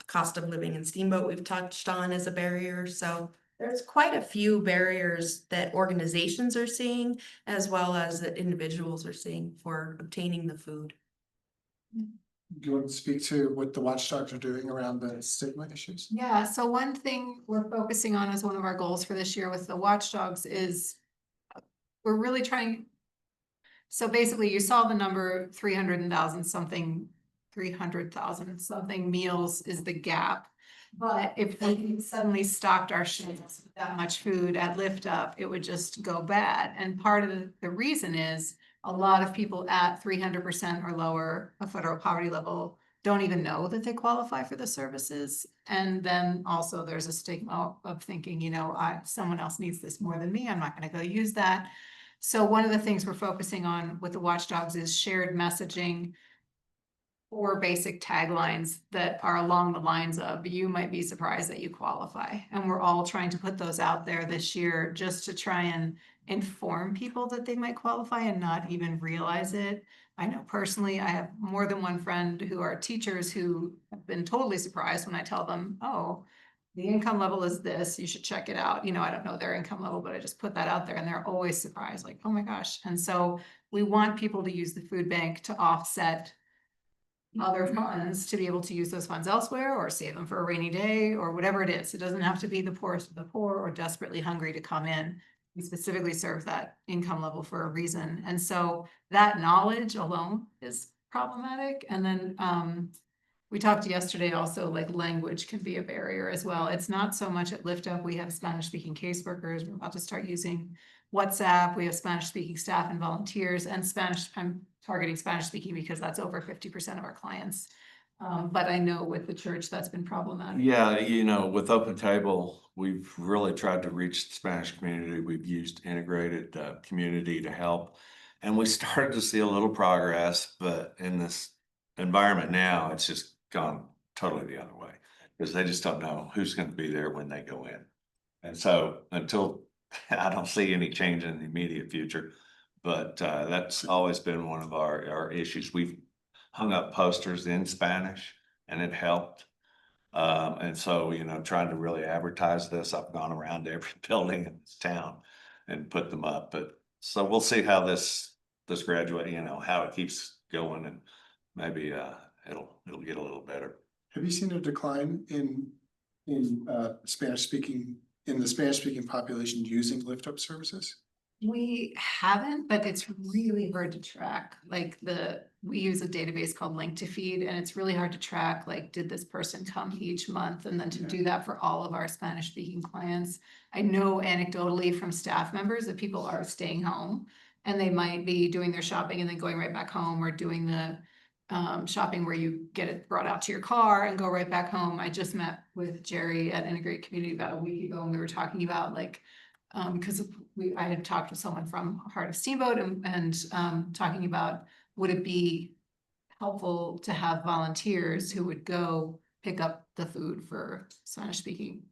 Cost of living in Steamboat we've touched on as a barrier. So there's quite a few barriers that organizations are seeing as well as that individuals are seeing for obtaining the food. Do you want to speak to what the watchdogs are doing around the stigma issues? Yeah, so one thing we're focusing on as one of our goals for this year with the watchdogs is we're really trying. So basically you saw the number 300,000 something, 300,000 something meals is the gap. But if we suddenly stocked our shelves with that much food at LiftUp, it would just go bad. And part of the reason is a lot of people at 300% or lower of federal poverty level don't even know that they qualify for the services. And then also there's a stigma of thinking, someone else needs this more than me. I'm not going to go use that. So one of the things we're focusing on with the watchdogs is shared messaging, 4 basic taglines that are along the lines of, you might be surprised that you qualify. And we're all trying to put those out there this year just to try and inform people that they might qualify and not even realize it. I know personally, I have more than one friend who are teachers who have been totally surprised when I tell them, oh, the income level is this, you should check it out. I don't know their income level, but I just put that out there and they're always surprised, like, oh my gosh. And so we want people to use the food bank to offset other funds to be able to use those funds elsewhere or save them for a rainy day or whatever it is. It doesn't have to be the poorest of the poor or desperately hungry to come in. We specifically serve that income level for a reason. And so that knowledge alone is problematic. And then we talked yesterday also, like, language can be a barrier as well. It's not so much at LiftUp. We have Spanish speaking caseworkers. We're about to start using WhatsApp. We have Spanish speaking staff and volunteers and Spanish. I'm targeting Spanish speaking because that's over 50% of our clients. But I know with the church, that's been problematic. Yeah, with Open Table, we've really tried to reach the Spanish community. We've used integrated community to help. And we started to see a little progress, but in this environment now, it's just gone totally the other way because they just don't know who's going to be there when they go in. And so until I don't see any change in the immediate future, but that's always been one of our issues. We've hung up posters in Spanish and it helped. And so, trying to really advertise this, I've gone around to every building in this town and put them up. But so we'll see how this graduate, how it keeps going, and maybe it'll get a little better. Have you seen a decline in Spanish speaking, in the Spanish speaking population using LiftUp services? We haven't, but it's really hard to track. Like we use a database called Link to Feed, and it's really hard to track, like, did this person come each month? And then to do that for all of our Spanish speaking clients. I know anecdotally from staff members that people are staying home and they might be doing their shopping and then going right back home, or doing the shopping where you get it brought out to your car and go right back home. I just met with Jerry at Integrate Community about a week ago, and we were talking about, like, because I had talked with someone from Heart of Steamboat and talking about, would it be helpful to have volunteers who would go pick up the food for Spanish speaking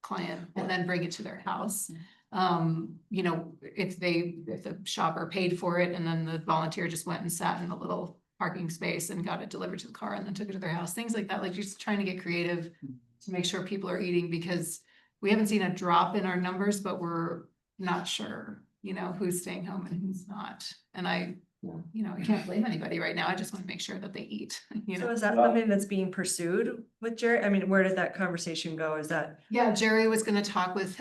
client and then bring it to their house. If the shopper paid for it and then the volunteer just went and sat in a little parking space and got it delivered to the car and then took it to their house, things like that, like just trying to get creative to make sure people are eating, because we haven't seen a drop in our numbers, but we're not sure you know, who's staying home and who's not. And I can't blame anybody right now. I just want to make sure that they eat, you So know. is that something that's being pursued with Jerry? I mean, where did that conversation go? Is that? Yeah, Jerry was gonna talk with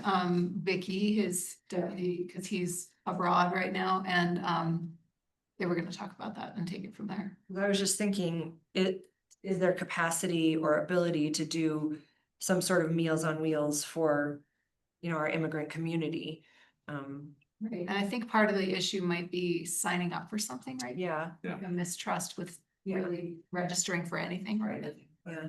Vicky, his deputy, because he's abroad right now, and they were gonna talk about that and take it from there. I was just thinking, is there capacity or ability to do some sort of Meals on Wheels for, you know, our immigrant community? Right, and I think part of the issue might be signing up for something, right? Yeah, Like a mistrust with really registering for anything, right? yeah.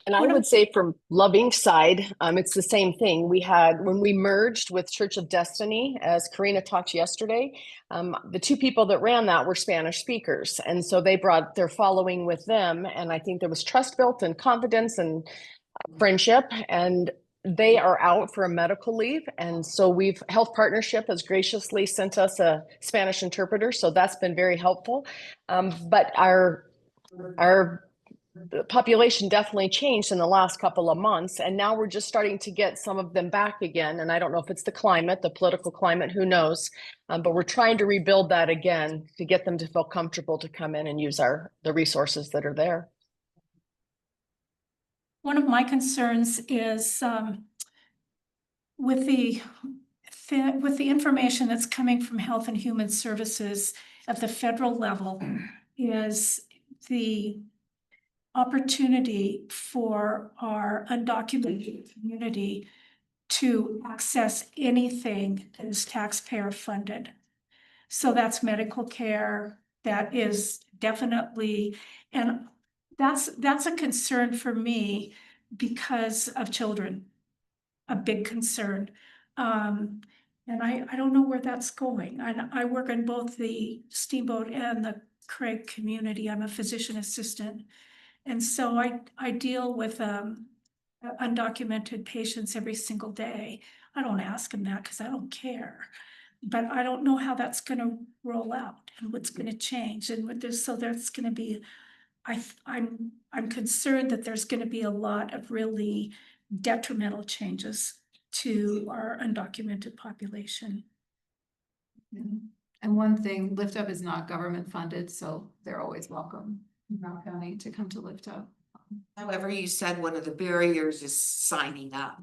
And I would say from Loving side, it's the same thing. We had, when we merged with Church of Destiny, as Karina talked yesterday, the two people that ran that were Spanish speakers. And so they brought their following with them. And I think there was trust built and confidence and friendship. And they are out for a medical leave. And so Health Partnership has graciously sent us a Spanish interpreter. So that's been very helpful. But our population definitely changed in the last couple of months, and now we're just starting to get some of them back again. And I don't know if it's the climate, the political climate, who knows, but we're trying to rebuild that again to get them to feel comfortable to come in and use the resources that are there. One of my concerns is with the information that's coming from Health and Human Services at the federal level is the opportunity for our undocumented community to access anything that is taxpayer funded. So that's medical care, that is definitely, and that's a concern for me because of children, a big concern. And I don't know where that's going. I work in both the Steamboat and the Craig community. I'm a physician assistant. And so I deal with undocumented patients every single day. I don't ask them that because I don't care. But I don't know how that's gonna roll out and what's gonna change and what there's, so there's gonna be, I'm concerned that there's gonna be a lot of really detrimental changes to our undocumented population. And one thing, LiftUp is not government funded, so they're always welcome in Routt County to come to LiftUp. However, you said one of the barriers is signing up.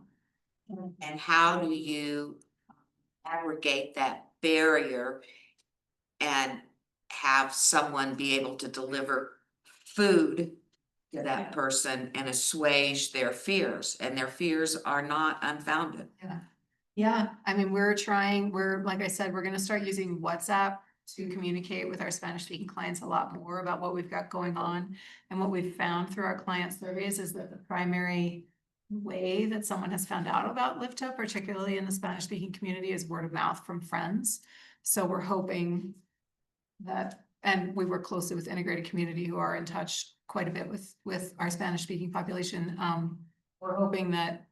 And how do you aggregate that barrier and have someone be able to deliver food to that person and assuage their fears? And their fears are not unfounded. Yeah, I mean, like I said, we're gonna start using WhatsApp to communicate with our Spanish speaking clients a lot more about what we've got going on. And what we've found through our client surveys is that the primary way that someone has found out about LiftUp, particularly in the Spanish speaking community, is word of mouth from friends. So we're hoping that, and we work closely with Integrated Community, who are in touch quite a bit with our Spanish speaking population. We're hoping that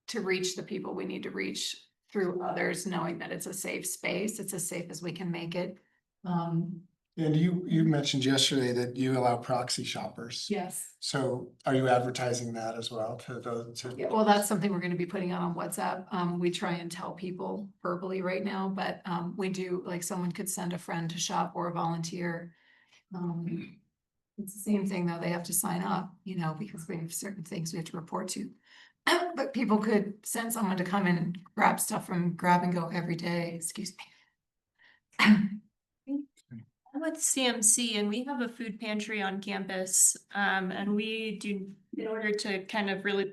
to reach the people we need to reach through others, knowing that it's a safe space, it's as safe as we can make it. And you mentioned yesterday that you allow proxy shoppers. Yes. So are you advertising that as well to those? Yeah, well, that's something we're gonna be putting out on WhatsApp. We try and tell people verbally right now, but we do, like, someone could send a friend to shop or a volunteer. It's the same thing, though, they have to sign up, because we have certain things we have to report to. But people could send someone to come in and grab stuff from Grab and Go every day, excuse me. I'm with CMC and we have a food pantry on campus. And we do, in order to kind of really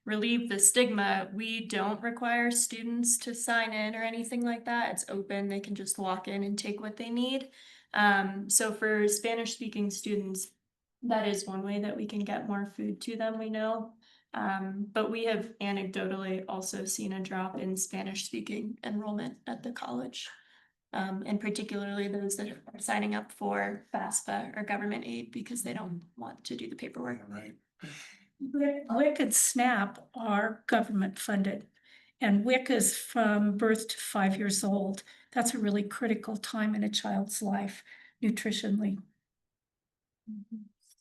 relieve the stigma, we don't require students to sign in or anything like that. It's open, they can just walk in and take what they need. So for Spanish speaking students, that is one way that we can get more food to them, we know. But we have anecdotally also seen a drop in Spanish speaking enrollment at the college. And particularly those that are signing up for FAFSA or government aid because they don't want to do the paperwork. Right. WIC and SNAP are government funded, and WIC is from birth to 5 years old. That's a really critical time in a child's life, nutritionally.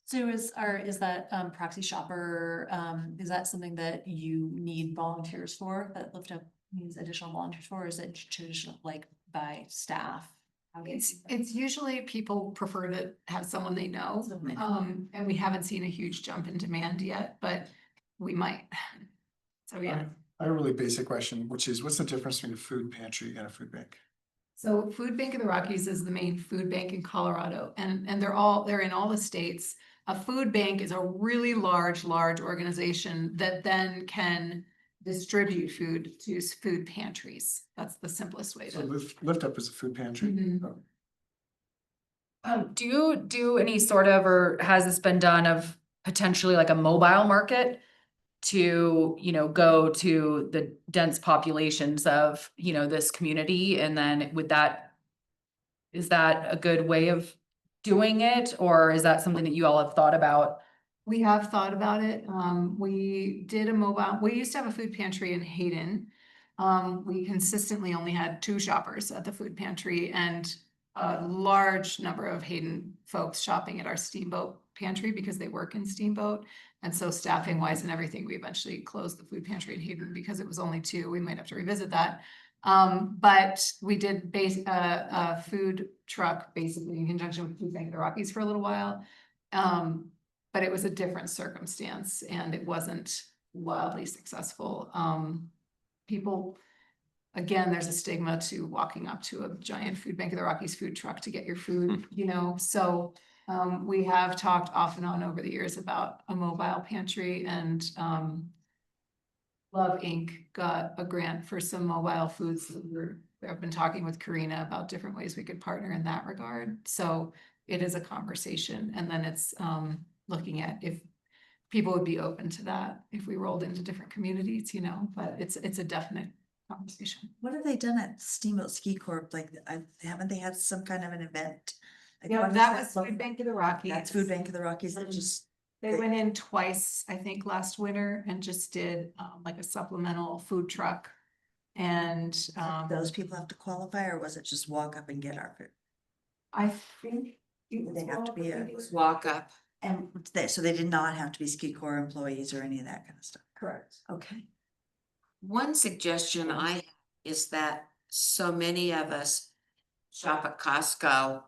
So is that proxy shopper, is that something that you need volunteers for, that LiftUp needs additional volunteers for, or is it traditional, like by staff? It's usually people prefer to have someone they know, and we haven't seen a huge jump in demand yet, but we might. So, yeah. I have a really basic question, which is what's the difference between a food pantry and a food bank? So Food Bank of the Rockies is the main food bank in Colorado, and they're in all the states. A food bank is a really large organization that then can distribute food to food pantries. That's the simplest way So to. LiftUp is a food pantry. Mhm. Oh. Do you do any sort of, or has this been done of potentially like a mobile market? To, go to the dense populations of, this community, and then is that a good way of doing it, or is that something that you all have thought about? We have thought about it. We used to have a food pantry in Hayden. We consistently only had 2 shoppers at the food pantry and a large number of Hayden folks shopping at our Steamboat pantry because they work in Steamboat. And so staffing wise and everything, we eventually closed the food pantry in Hayden because it was only 2. We might have to revisit that. But we did a food truck basically in conjunction with Food Bank of the Rockies for a little while. But it was a different circumstance and it wasn't wildly successful. People, again, there's a stigma to walking up to a giant Food Bank of the Rockies food truck to get your food, so we have talked off and on over the years about a mobile pantry, and Love Inc. got a grant for some mobile foods. I've been talking with Karina about different ways we could partner in that regard. So it is a conversation, and then it's looking at if people would be open to that if we rolled into different communities, but it's a definite conversation. What have they done at Steamboat Ski Corp? Like, haven't they had some kind of an event? Like, Yeah, when that is was Food Bank of the Rockies. That's Food Bank of the Rockies that just. They went in twice, I think, last winter and just did like a supplemental food truck. And Those people have to qualify, or was it just walk up and get our food? I think They have to be a Walk up. and so they did not have to be Ski Corps employees or any of that kind of stuff. correct. Okay. One suggestion I have is that so many of us shop at Costco.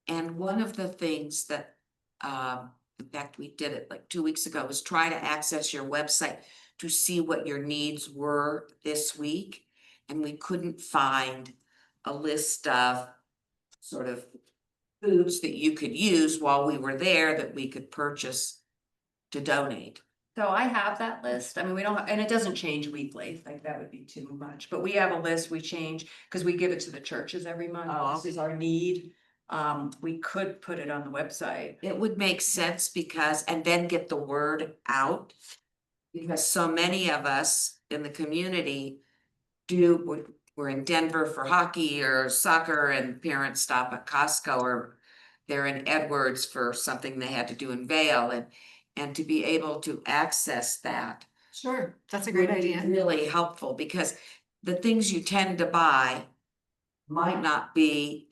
And one of the things that, in fact, we did it like 2 weeks ago, was try to access your website to see what your needs were this week. And we couldn't find a list of sort of foods that you could use while we were there that we could purchase to donate. So I have that list. I mean, we don't, and it doesn't change weekly, like that would be too much, but we have a list we change because we give it to the churches every month. This is our need. We could put it on the website. It would make sense because, and then get the word out. Because so many of us in the community we're in Denver for hockey or soccer, and parents stop at Costco, or they're in Edwards for something they had to do in Vail, and to be able to access that. Sure, that's a great would be idea. really helpful, because the things you tend to buy might not be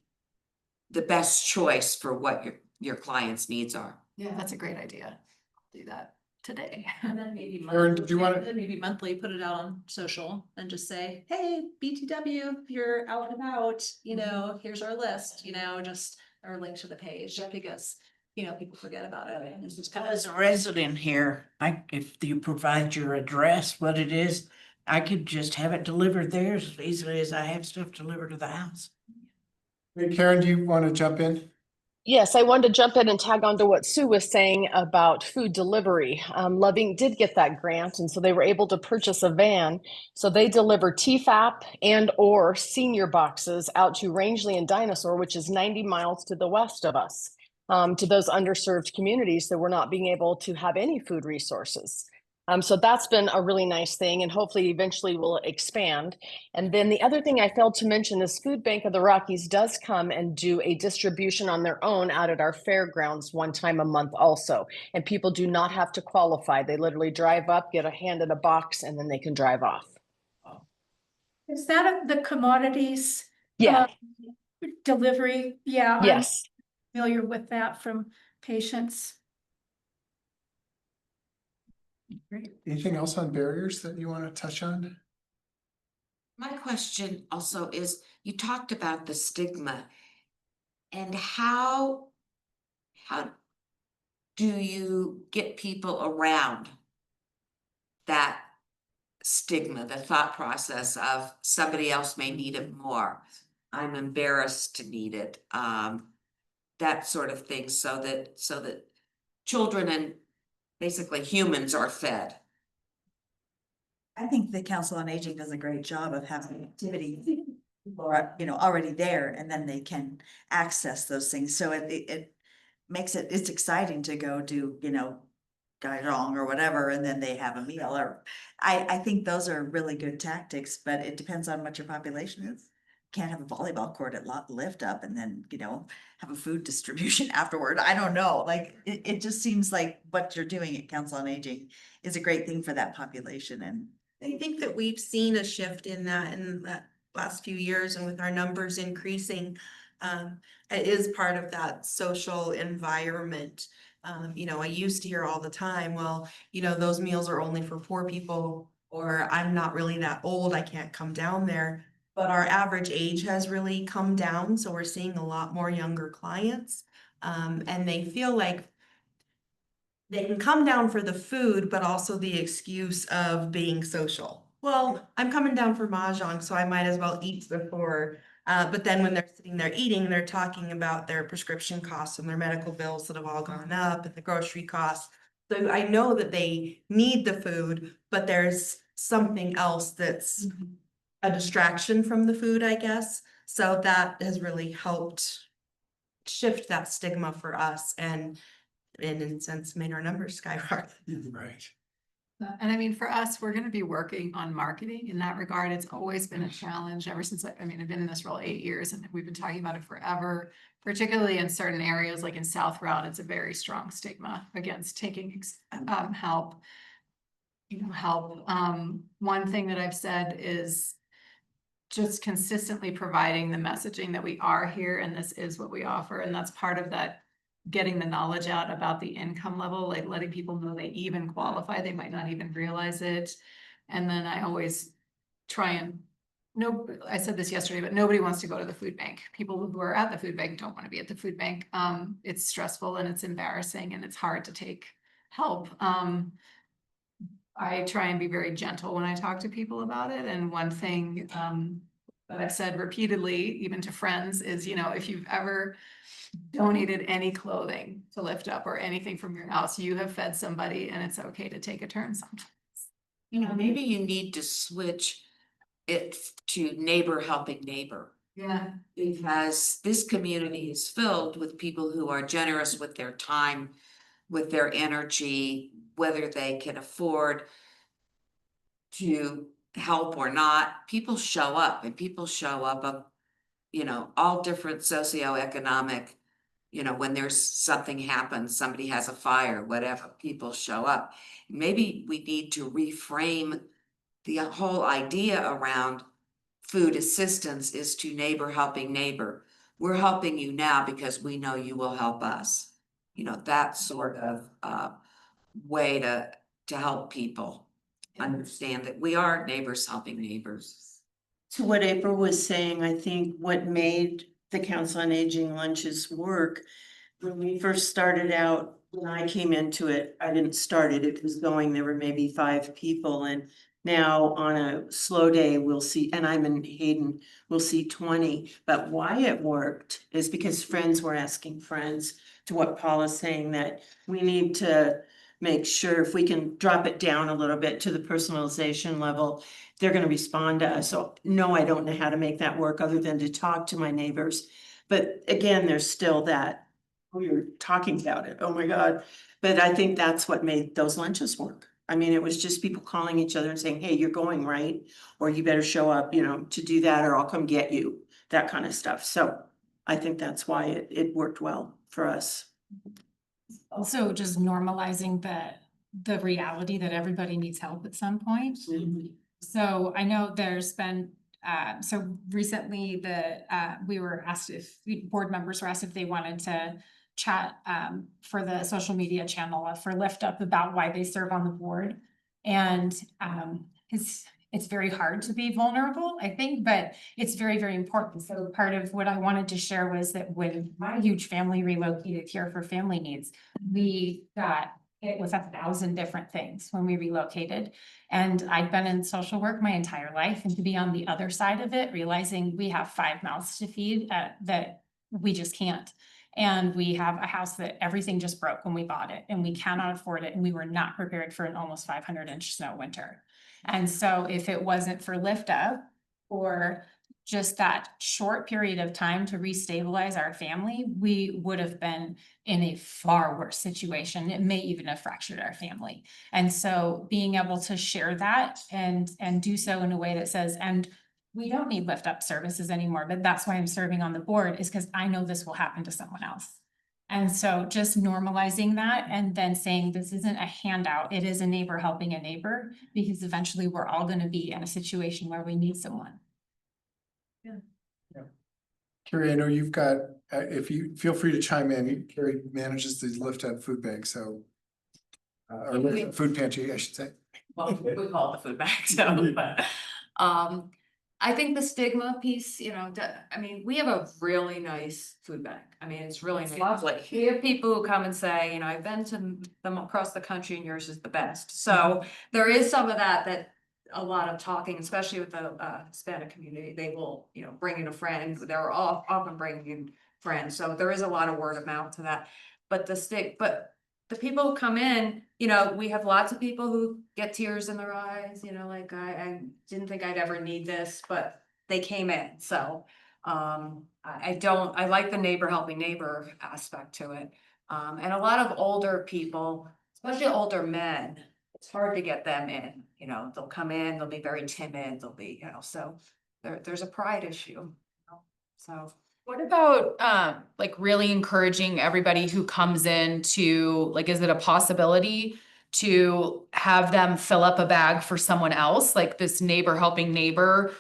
the best choice for what your client's needs are. Yeah, that's a great idea. I'll do that today. And then maybe Erin, did you wanna- maybe monthly, put it out on social and just say, hey, BTW, if you're out and about, here's our list, just our link to the page, because people forget about it. And it's just kind of. As a resident here, if you provide your address, what it is, I could just have it delivered there as easily as I have stuff delivered to the house. Hey, Karen, do you want to jump in? Yes, I wanted to jump in and tag on to what Sue was saying about food delivery. Loving did get that grant, and so they were able to purchase a van. So they deliver TFAP and or senior boxes out to Rangeley and Dinosaur, which is 90 miles to the west of us, to those underserved communities that were not being able to have any food resources. So that's been a really nice thing, and hopefully eventually will expand. And then the other thing I failed to mention is Food Bank of the Rockies does come and do a distribution on their own out at our fairgrounds one time a month also. And people do not have to qualify. They literally drive up, get a hand in a box, and then they can drive off. Is that the commodities? Yeah. Delivery? Yeah. Yes. I'm familiar with that from patients. Great. Anything else on barriers that you want to touch on? My question also is, you talked about the stigma and how do you get people around that stigma, the thought process of somebody else may need it more. I'm embarrassed to need it, that sort of thing, so that children and basically humans are fed. I think the Council on Aging does a great job of having activity, or, already there, and then they can access those things. So it makes it's exciting to go do, Gairong or whatever, and then they have a meal, or I think those are really good tactics, but it depends on what your population is. Can't have a volleyball court at LiftUp and then, have a food distribution afterward. I don't know, like, it just seems like what you're doing at Council on Aging is a great thing for that population, and I think that we've seen a shift in the last few years, and with our numbers increasing, it is part of that social environment. I used to hear all the time, well, those meals are only for poor people, or I'm not really that old, I can't come down there. But our average age has really come down, so we're seeing a lot more younger clients. And they feel like they can come down for the food, but also the excuse of being social. Well, I'm coming down for mahjong, so I might as well eat before. But then when they're sitting there eating, they're talking about their prescription costs and their medical bills that have all gone up, and the grocery costs. So I know that they need the food, but there's something else that's a distraction from the food, I guess. So that has really helped shift that stigma for us, and in a sense made our numbers skyrocket. Right. And I mean, for us, we're gonna be working on marketing in that regard. It's always been a challenge ever since, I've been in this role 8 years, and we've been talking about it forever. Particularly in certain areas, like in South Routt, it's a very strong stigma against taking help. One thing that I've said is just consistently providing the messaging that we are here and this is what we offer. And that's part of that, getting the knowledge out about the income level, like letting people know they even qualify. They might not even realize it. And then I always try and, I said this yesterday, but nobody wants to go to the food bank. People who are at the food bank don't want to be at the food bank. It's stressful and it's embarrassing and it's hard to take help. I try and be very gentle when I talk to people about it. And one thing that I've said repeatedly, even to friends, is, if you've ever donated any clothing to LiftUp or anything from your house, you have fed somebody, and it's okay to take a turn sometimes. Maybe you need to switch it to neighbor helping neighbor. Yeah. Because this community is filled with people who are generous with their time, with their energy, whether they can afford to help or not. People show up, and people show up of, all different socioeconomic, when there's something happens, somebody has a fire, whatever, people show up. Maybe we need to reframe the whole idea around food assistance is to neighbor helping neighbor. We're helping you now because we know you will help us. That sort of way to help people understand that we are neighbors helping neighbors. To what April was saying, I think what made the Council on Aging lunches work, when we first started out, when I came into it, I didn't start it, it was going, there were maybe 5 people, and now on a slow day, we'll see, and I'm in Hayden, we'll see 20. But why it worked is because friends were asking friends, to what Paul is saying, that we need to make sure if we can drop it down a little bit to the personalization level, they're gonna respond to us. So no, I don't know how to make that work other than to talk to my neighbors. But again, there's still that, we were talking about it, oh my God. But I think that's what made those lunches work. I mean, it was just people calling each other and saying, hey, you're going, right? Or you better show up, to do that, or I'll come get you, that kind of stuff. So I think that's why it worked well for us. Also just normalizing the reality that everybody needs help at some point. So I know there's been, so recently we were asked board members were asked if they wanted to chat for the social media channel for LiftUp about why they serve on the board. And it's very hard to be vulnerable, I think, but it's very, very important. So part of what I wanted to share was that when my huge family relocated here for family needs, we got hit with 1,000 different things when we relocated. And I'd been in social work my entire life, and to be on the other side of it, realizing we have 5 mouths to feed, that we just can't. And we have a house that everything just broke when we bought it, and we cannot afford it, and we were not prepared for an almost 500-inch snow winter. And so if it wasn't for LiftUp, or just that short period of time to restabilize our family, we would have been in a far worse situation. It may even have fractured our family. And so being able to share that and do so in a way that says, and we don't need LiftUp services anymore, but that's why I'm serving on the board, is because I know this will happen to someone else. And so just normalizing that and then saying this isn't a handout, it is a neighbor helping a neighbor, because eventually we're all going to be in a situation where we need someone. Carrie, I know you've got, if you feel free to chime in, Carrie manages the LiftUp food bank, so. Or LiftUp food pantry, I should say. Well, we call it the food bank, so, but, I think the stigma piece, you know, I mean, we have a really nice food bank. I mean, it's really nice. Lovely. We have people who come and say, you know, I've been to them across the country and yours is the best. So there is some of that a lot of talking, especially with the Hispanic community, they will, you know, bring in a friend. They're all often bringing in friends. So there is a lot of word of mouth to that. But the people who come in, you know, we have lots of people who get tears in their eyes, you know, like I didn't think I'd ever need this, but they came in. So I like the neighbor helping neighbor aspect to it. And a lot of older people, especially older men, it's hard to get them in, you know, they'll come in, they'll be very timid, they'll be, you know, so there's a pride issue, you know, so. What about like really encouraging everybody who comes in to, like, is it a possibility to have them fill up a bag for someone else, like this neighbor helping neighbor,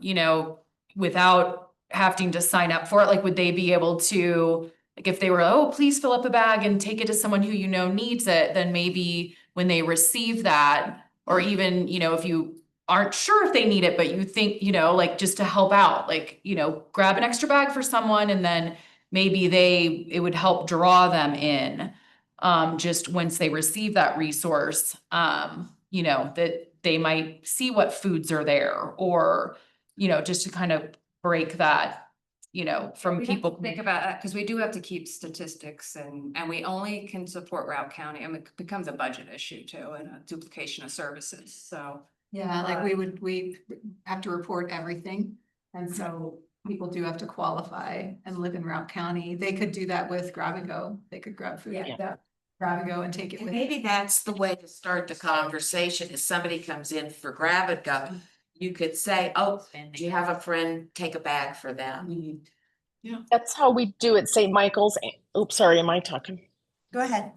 you know, without having to sign up for it? Like, would they be able to, like, if they were, oh, please fill up a bag and take it to someone who you know needs it, then maybe when they receive that, or even, you know, if you aren't sure if they need it, but you think, you know, like, just to help out, like, you know, grab an extra bag for someone, and then maybe it would help draw them in, just once they receive that resource, you know, that they might see what foods are there, or, you know, just to kind of break that, you know, from We have to people. think about that, because we do have to keep statistics, and we only can support Routt County. I mean, it becomes a budget issue too, and a duplication of services, so. Yeah, like we have to report everything. And so people do have to qualify and live in Routt County. They could do that with grab and go. They could grab food, grab and go and take it with. Maybe that's the way to start the conversation. If somebody comes in for grab and go, you could say, oh, do you have a friend? Take a bag for them. Yeah. That's how we do it, St. Michael's. Oops, sorry, am I talking? Go ahead.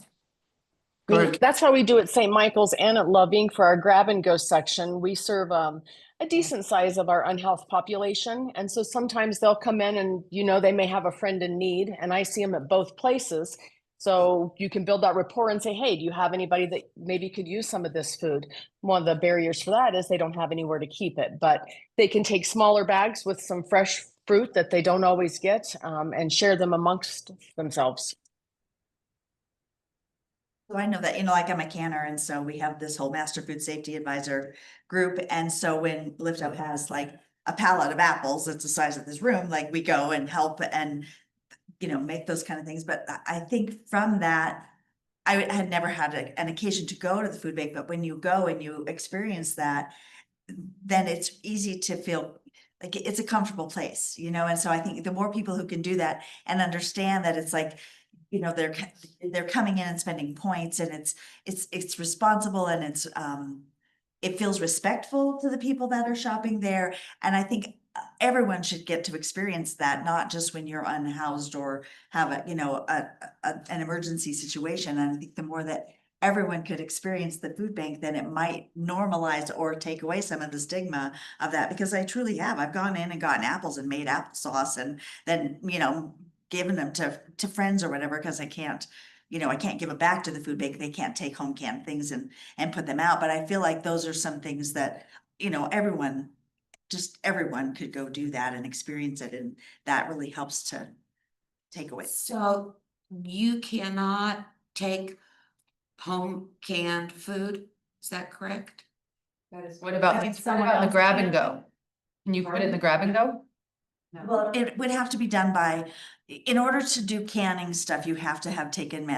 That's how we do it, St. Michael's and at Loving for our grab and go section. We serve a decent size of our unhealthed population. And so sometimes they'll come in and, you know, they may have a friend in need, and I see them at both places. So you can build that rapport and say, hey, do you have anybody that maybe could use some of this food? One of the barriers for that is they don't have anywhere to keep it, but they can take smaller bags with some fresh fruit that they don't always get, and share them amongst themselves. So I know that, you know, like I'm a canner, and so we have this whole master food safety advisor group. And so when LiftUp has like a pallet of apples that's the size of this room, like we go and help and, you know, make those kind of things. But I think from that, I had never had an occasion to go to the food bank, but when you go and you experience that, then it's easy to feel like it's a comfortable place, you know? And so I think the more people who can do that and understand that it's like, you know, they're coming in and spending points, and it's responsible, and it's it feels respectful to the people that are shopping there. And I think everyone should get to experience that, not just when you're unhoused or have a, you know, an emergency situation. And I think the more that everyone could experience the food bank, then it might normalize or take away some of the stigma of that. Because I truly have. I've gone in and gotten apples and made applesauce, and then, you know, given them to friends or whatever, because I can't give it back to the food bank. They can't take home canned things and put them out. But I feel like those are some things that, everyone, just everyone could go do that and experience it, and that really helps to take away. So you cannot take home canned food, is that correct? What about the grab and go? Can you put it in the grab and go? Well, it would have to be done by, in order to do canning stuff, you have to have taken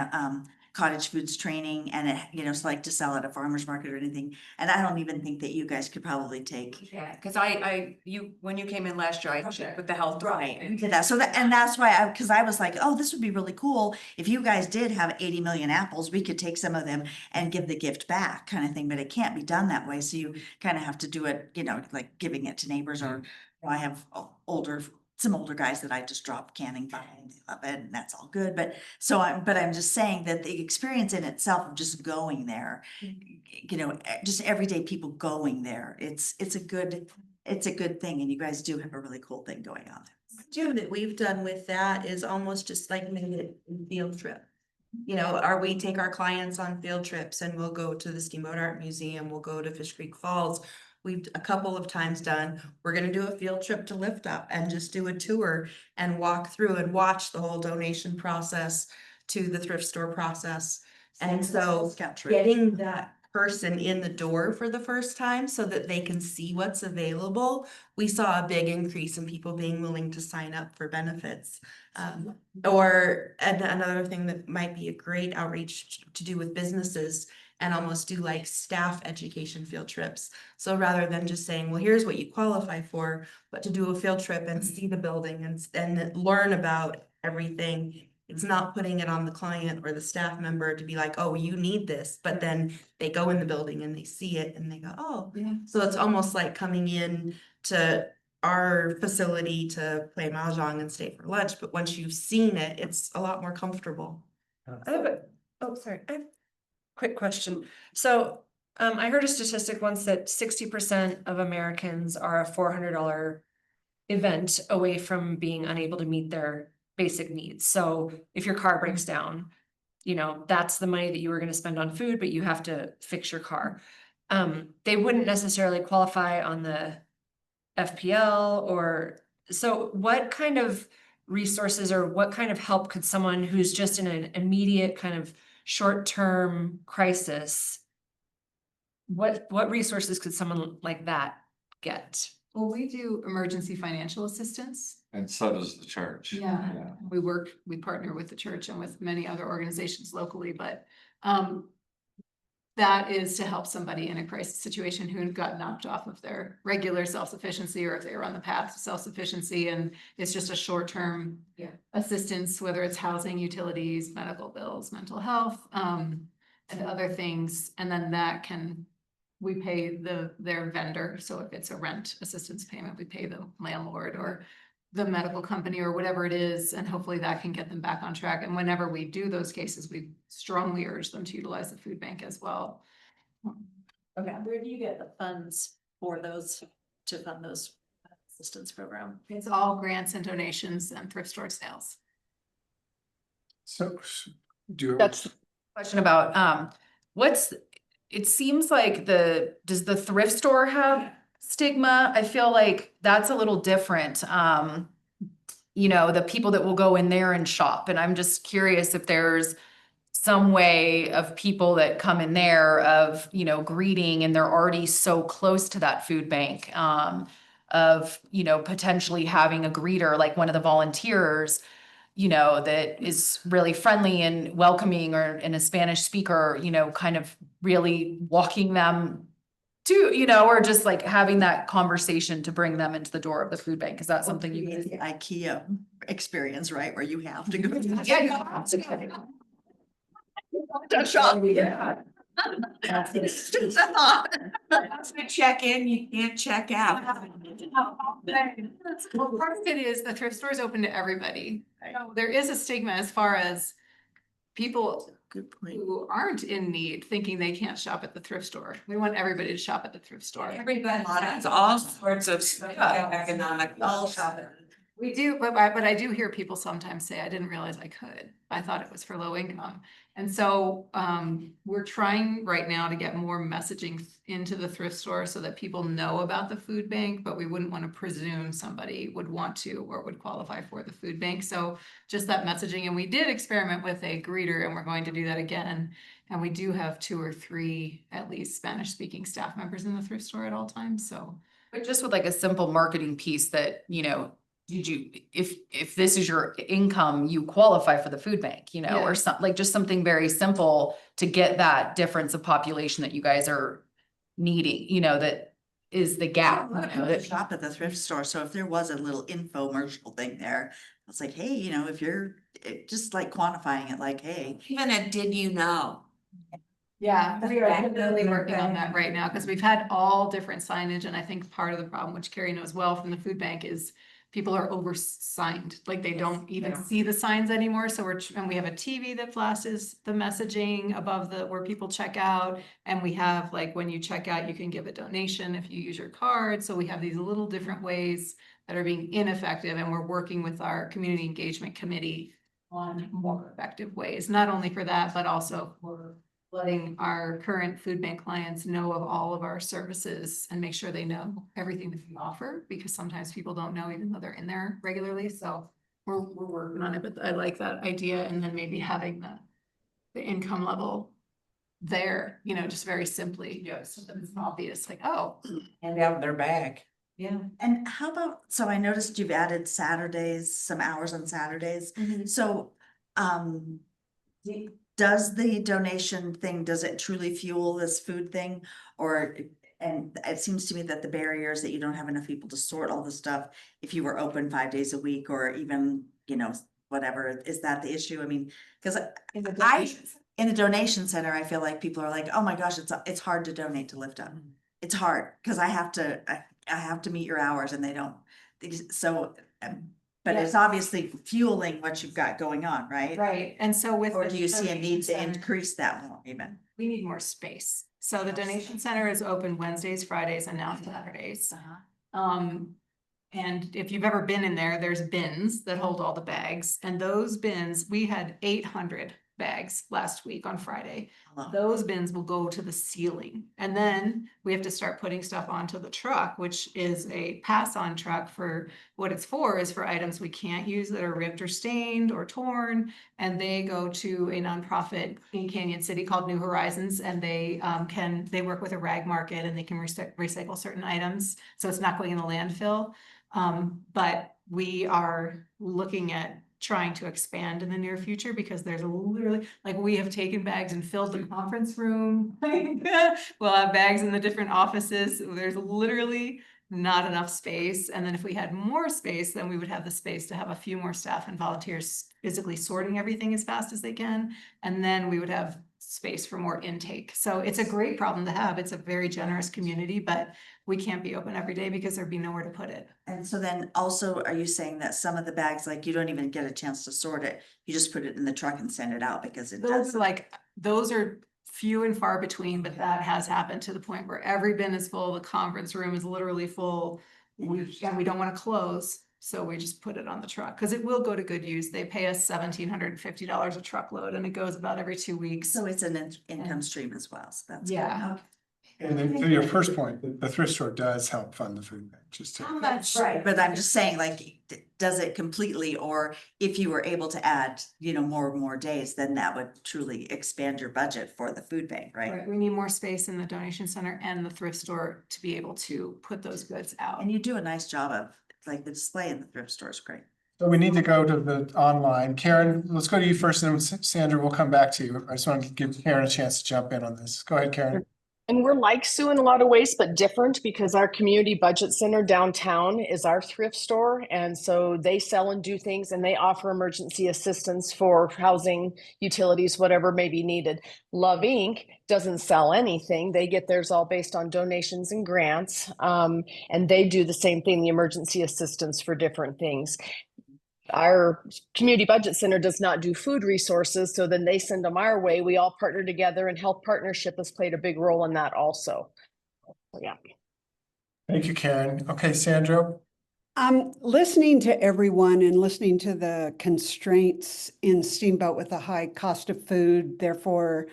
cottage foods training, and it's like to sell at a farmer's market or anything. And I don't even think that you guys could probably take. Yeah, cause when you came in last year, I checked with the health. Right. Did that. So and that's why because I was like, oh, this would be really cool. If you guys did have 80 million apples, we could take some of them and give the gift back kind of thing, but it can't be done that way. So you kind of have to do it, like giving it to neighbors, or I have some older guys that I just drop canning by, and they love it, and that's all good. But I'm just saying that the experience in itself of just going there, just everyday people going there, it's a good thing, and you guys do have a really cool thing going on there. That we've done with that is almost just like maybe a field trip. Or we take our clients on field trips and we'll go to the Steamboat Art Museum, we'll go to Fish Creek Falls. We've a couple of times done, we're gonna do a field trip to LiftUp and just do a tour and walk through and watch the whole donation process to the thrift store process. And so getting that person in the door for the first time so that they can see what's available, we saw a big increase in people being willing to sign up for benefits. And another thing that might be a great outreach to do with businesses, and almost do like staff education field trips. So rather than just saying, well, here's what you qualify for, but to do a field trip and see the building and learn about everything. It's not putting it on the client or the staff member to be like, oh, you need this, but then they go in the building and they see it and they go, oh. Yeah. So it's almost like coming in to our facility to play mahjong and stay for lunch, but once you've seen it, it's a lot more comfortable. Quick question. So, I heard a statistic once that 60% of Americans are a $400 event away from being unable to meet their basic needs. So if your car breaks down, that's the money that you were going to spend on food, but you have to fix your car. They wouldn't necessarily qualify on the FPL so what kind of resources or what kind of help could someone who's just in an immediate kind of short-term crisis, what resources could someone like that get? Well, we do emergency financial assistance. And so does the church. Yeah, we partner with the church and with many other organizations locally, but that is to help somebody in a crisis situation who got knocked off of their regular self-sufficiency, or if they were on the path to self-sufficiency, and it's just a short-term assistance, whether it's housing, utilities, medical bills, mental health, and other things. And then we pay their vendor. So if it's a rent assistance payment, we pay the landlord or the medical company or whatever it is, and hopefully that can get them back on track. And whenever we do those cases, we strongly urge them to utilize the food bank as well. Okay, where do you get the funds for those, to fund those assistance program? It's all grants and donations and thrift store sales. So That's Question about, it seems like does the thrift store have stigma? I feel like that's a little different. The people that will go in there and shop, and I'm just curious if there's some way of people that come in there of, greeting, and they're already so close to that food bank, of, potentially having a greeter, like one of the volunteers, that is really friendly and welcoming, and a Spanish speaker, kind of really walking them to, or just like having that conversation to bring them into the door of the food bank. Is that something you guys? The IKEA experience, right, where you have to go. Yeah, you have to go. To shop. Yeah. Once you check in, you can't check out. Well, part of it is the thrift store is open to everybody. There is a stigma as far as people who aren't in need thinking they can't shop at the thrift store. We want everybody to shop at the thrift store. Everybody has all sorts of economic. We do, but I do hear people sometimes say, I didn't realize I could. I thought it was for low income. And so we're trying right now to get more messaging into the thrift store so that people know about the food bank, but we wouldn't want to presume somebody would want to or would qualify for the food bank. So just that messaging. And we did experiment with a greeter, and we're going to do that again. And we do have 2 or 3 at least Spanish speaking staff members in the thrift store at all times. So, But just with like a simple marketing piece that, you know, did you, if this is your income, you qualify for the food bank, you know, Yeah. or something, like just something very simple to get that difference of population that you guys are needing, you know, that is the gap. I You know, that- shop at the thrift store, so if there was a little infomercial thing there, it's like, hey, you know, if you're just like quantifying it, like, hey. Even a did you know? yeah, we are definitely working on that right now because we've had all different signage. And I think part of the problem, which Carrie knows well from the food bank, is people are oversigned, like they don't even see the signs anymore. So and we have a TV that flashes the messaging above where people check out. And we have like, when you check out, you can give a donation if you use your card. So we have these little different ways that are being ineffective. And we're working with our community engagement committee on more effective ways, not only for that, but also for letting our current food bank clients know of all of our services and make sure they know everything that we offer, because sometimes people don't know even though they're in there regularly. So we're working on it, but I like that idea. And then maybe having the income level there, you know, just very simply, so that it's obvious, like, oh. And out their bag. Yeah. And how about, so I noticed you've added Saturdays, some hours on Saturdays. So, does the donation thing, does it truly fuel this food thing? Or, and it seems to me that the barrier is that you don't have enough people to sort all the stuff. If you were open 5 days a week or even, you know, whatever, is that the issue? I mean, because in the donation center, I feel like people are like, oh my gosh, it's hard to donate to LiftUp. It's hard because I have to meet your hours and they don't. So, but it's obviously fueling what you've got going on, right? Right. And so with. Or the do you see a need to donation center- increase that more even? We need more space. So the donation center is open Wednesdays, Fridays, and now Saturdays. And if you've ever been in there, there's bins that hold all the bags, and those bins, we had 800 bags last week on Friday. Those bins will go to the ceiling, and then we have to start putting stuff onto the truck, which is a pass-on truck. For what it's for is for items we can't use that are ripped or stained or torn, and they go to a nonprofit in Canyon City called New Horizons, and they work with a rag market and they can recycle certain items, so it's not going in the landfill. But we are looking at trying to expand in the near future because there's literally, like, we have taken bags and filled the conference room. We'll have bags in the different offices. There's literally not enough space. And then if we had more space, then we would have the space to have a few more staff and volunteers physically sorting everything as fast as they can. And then we would have space for more intake. So it's a great problem to have. It's a very generous community, but we can't be open every day because there'd be nowhere to put it. And so then also, are you saying that some of the bags, like, you don't even get a chance to sort it? You just put it in the truck and send it out because it does. Those are few and far between, but that has happened to the point where every bin is full. The conference room is literally full. And we don't want to close. So we just put it on the truck because it will go to good use. They pay us $1,750 a truckload and it goes about every 2 weeks. So it's an income stream as well. So that's Yeah. good. Okay. And then to your first point, the thrift store does help fund the food bank, just to. That's right. But I'm just saying, like, does it completely, or if you were able to add, you know, more days, then that would truly expand your budget for the food bank, right? Right. We need more space in the donation center and the thrift store to be able to put those goods out. And you do a nice job of, like, the display in the thrift store is great. So we need to go to the online. Karen, let's go to you first, and then Sandra, we'll come back to you. I just want to give Karen a chance to jump in on this. Go ahead, Karen. And we're like Sue in a lot of ways, but different because our community budget center downtown is our thrift store. And so they sell and do things and they offer emergency assistance for housing, utilities, whatever may be needed. Love Inc. doesn't sell anything. They get theirs all based on donations and grants. And they do the same thing, the emergency assistance for different things. Our community budget center does not do food resources, so then they send them our way. We all partner together, and health partnership has played a big role in that also. Yeah. Thank you, Karen. Okay, Sandra. Listening to everyone and listening to the constraints in Steamboat with the high cost of food, therefore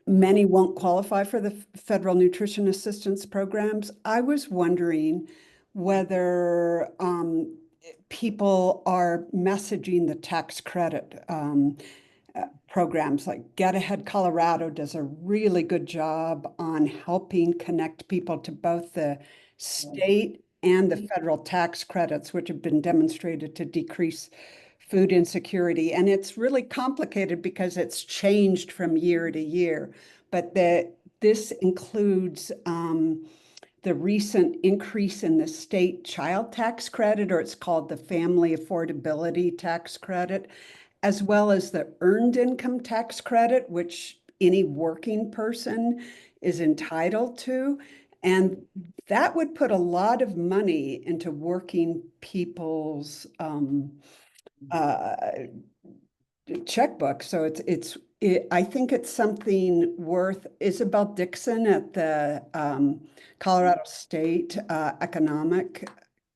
many won't qualify for the federal nutrition assistance programs. I was wondering whether people are messaging the tax credit programs. Like Get Ahead Colorado does a really good job on helping connect people to both the state and the federal tax credits, which have been demonstrated to decrease food insecurity. And it's really complicated because it's changed from year to year. But this includes the recent increase in the state child tax credit, or it's called the Family Affordability Tax Credit, as well as the Earned Income Tax Credit, which any working person is entitled to. And that would put a lot of money into working people's checkbook. So I think it's something worth. Isabel Dixon at the Colorado State Economic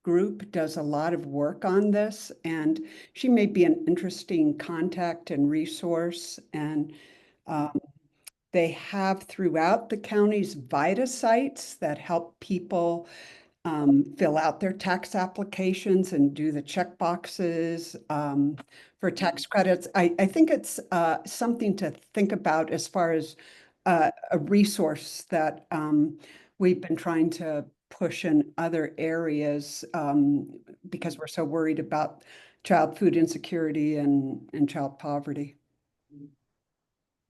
Group does a lot of work on this, and she may be an interesting contact and resource. And they have throughout the county's VITA sites that help people fill out their tax applications and do the check boxes for tax credits. I think it's something to think about as far as a resource that we've been trying to push in other areas because we're so worried about child food insecurity and child poverty.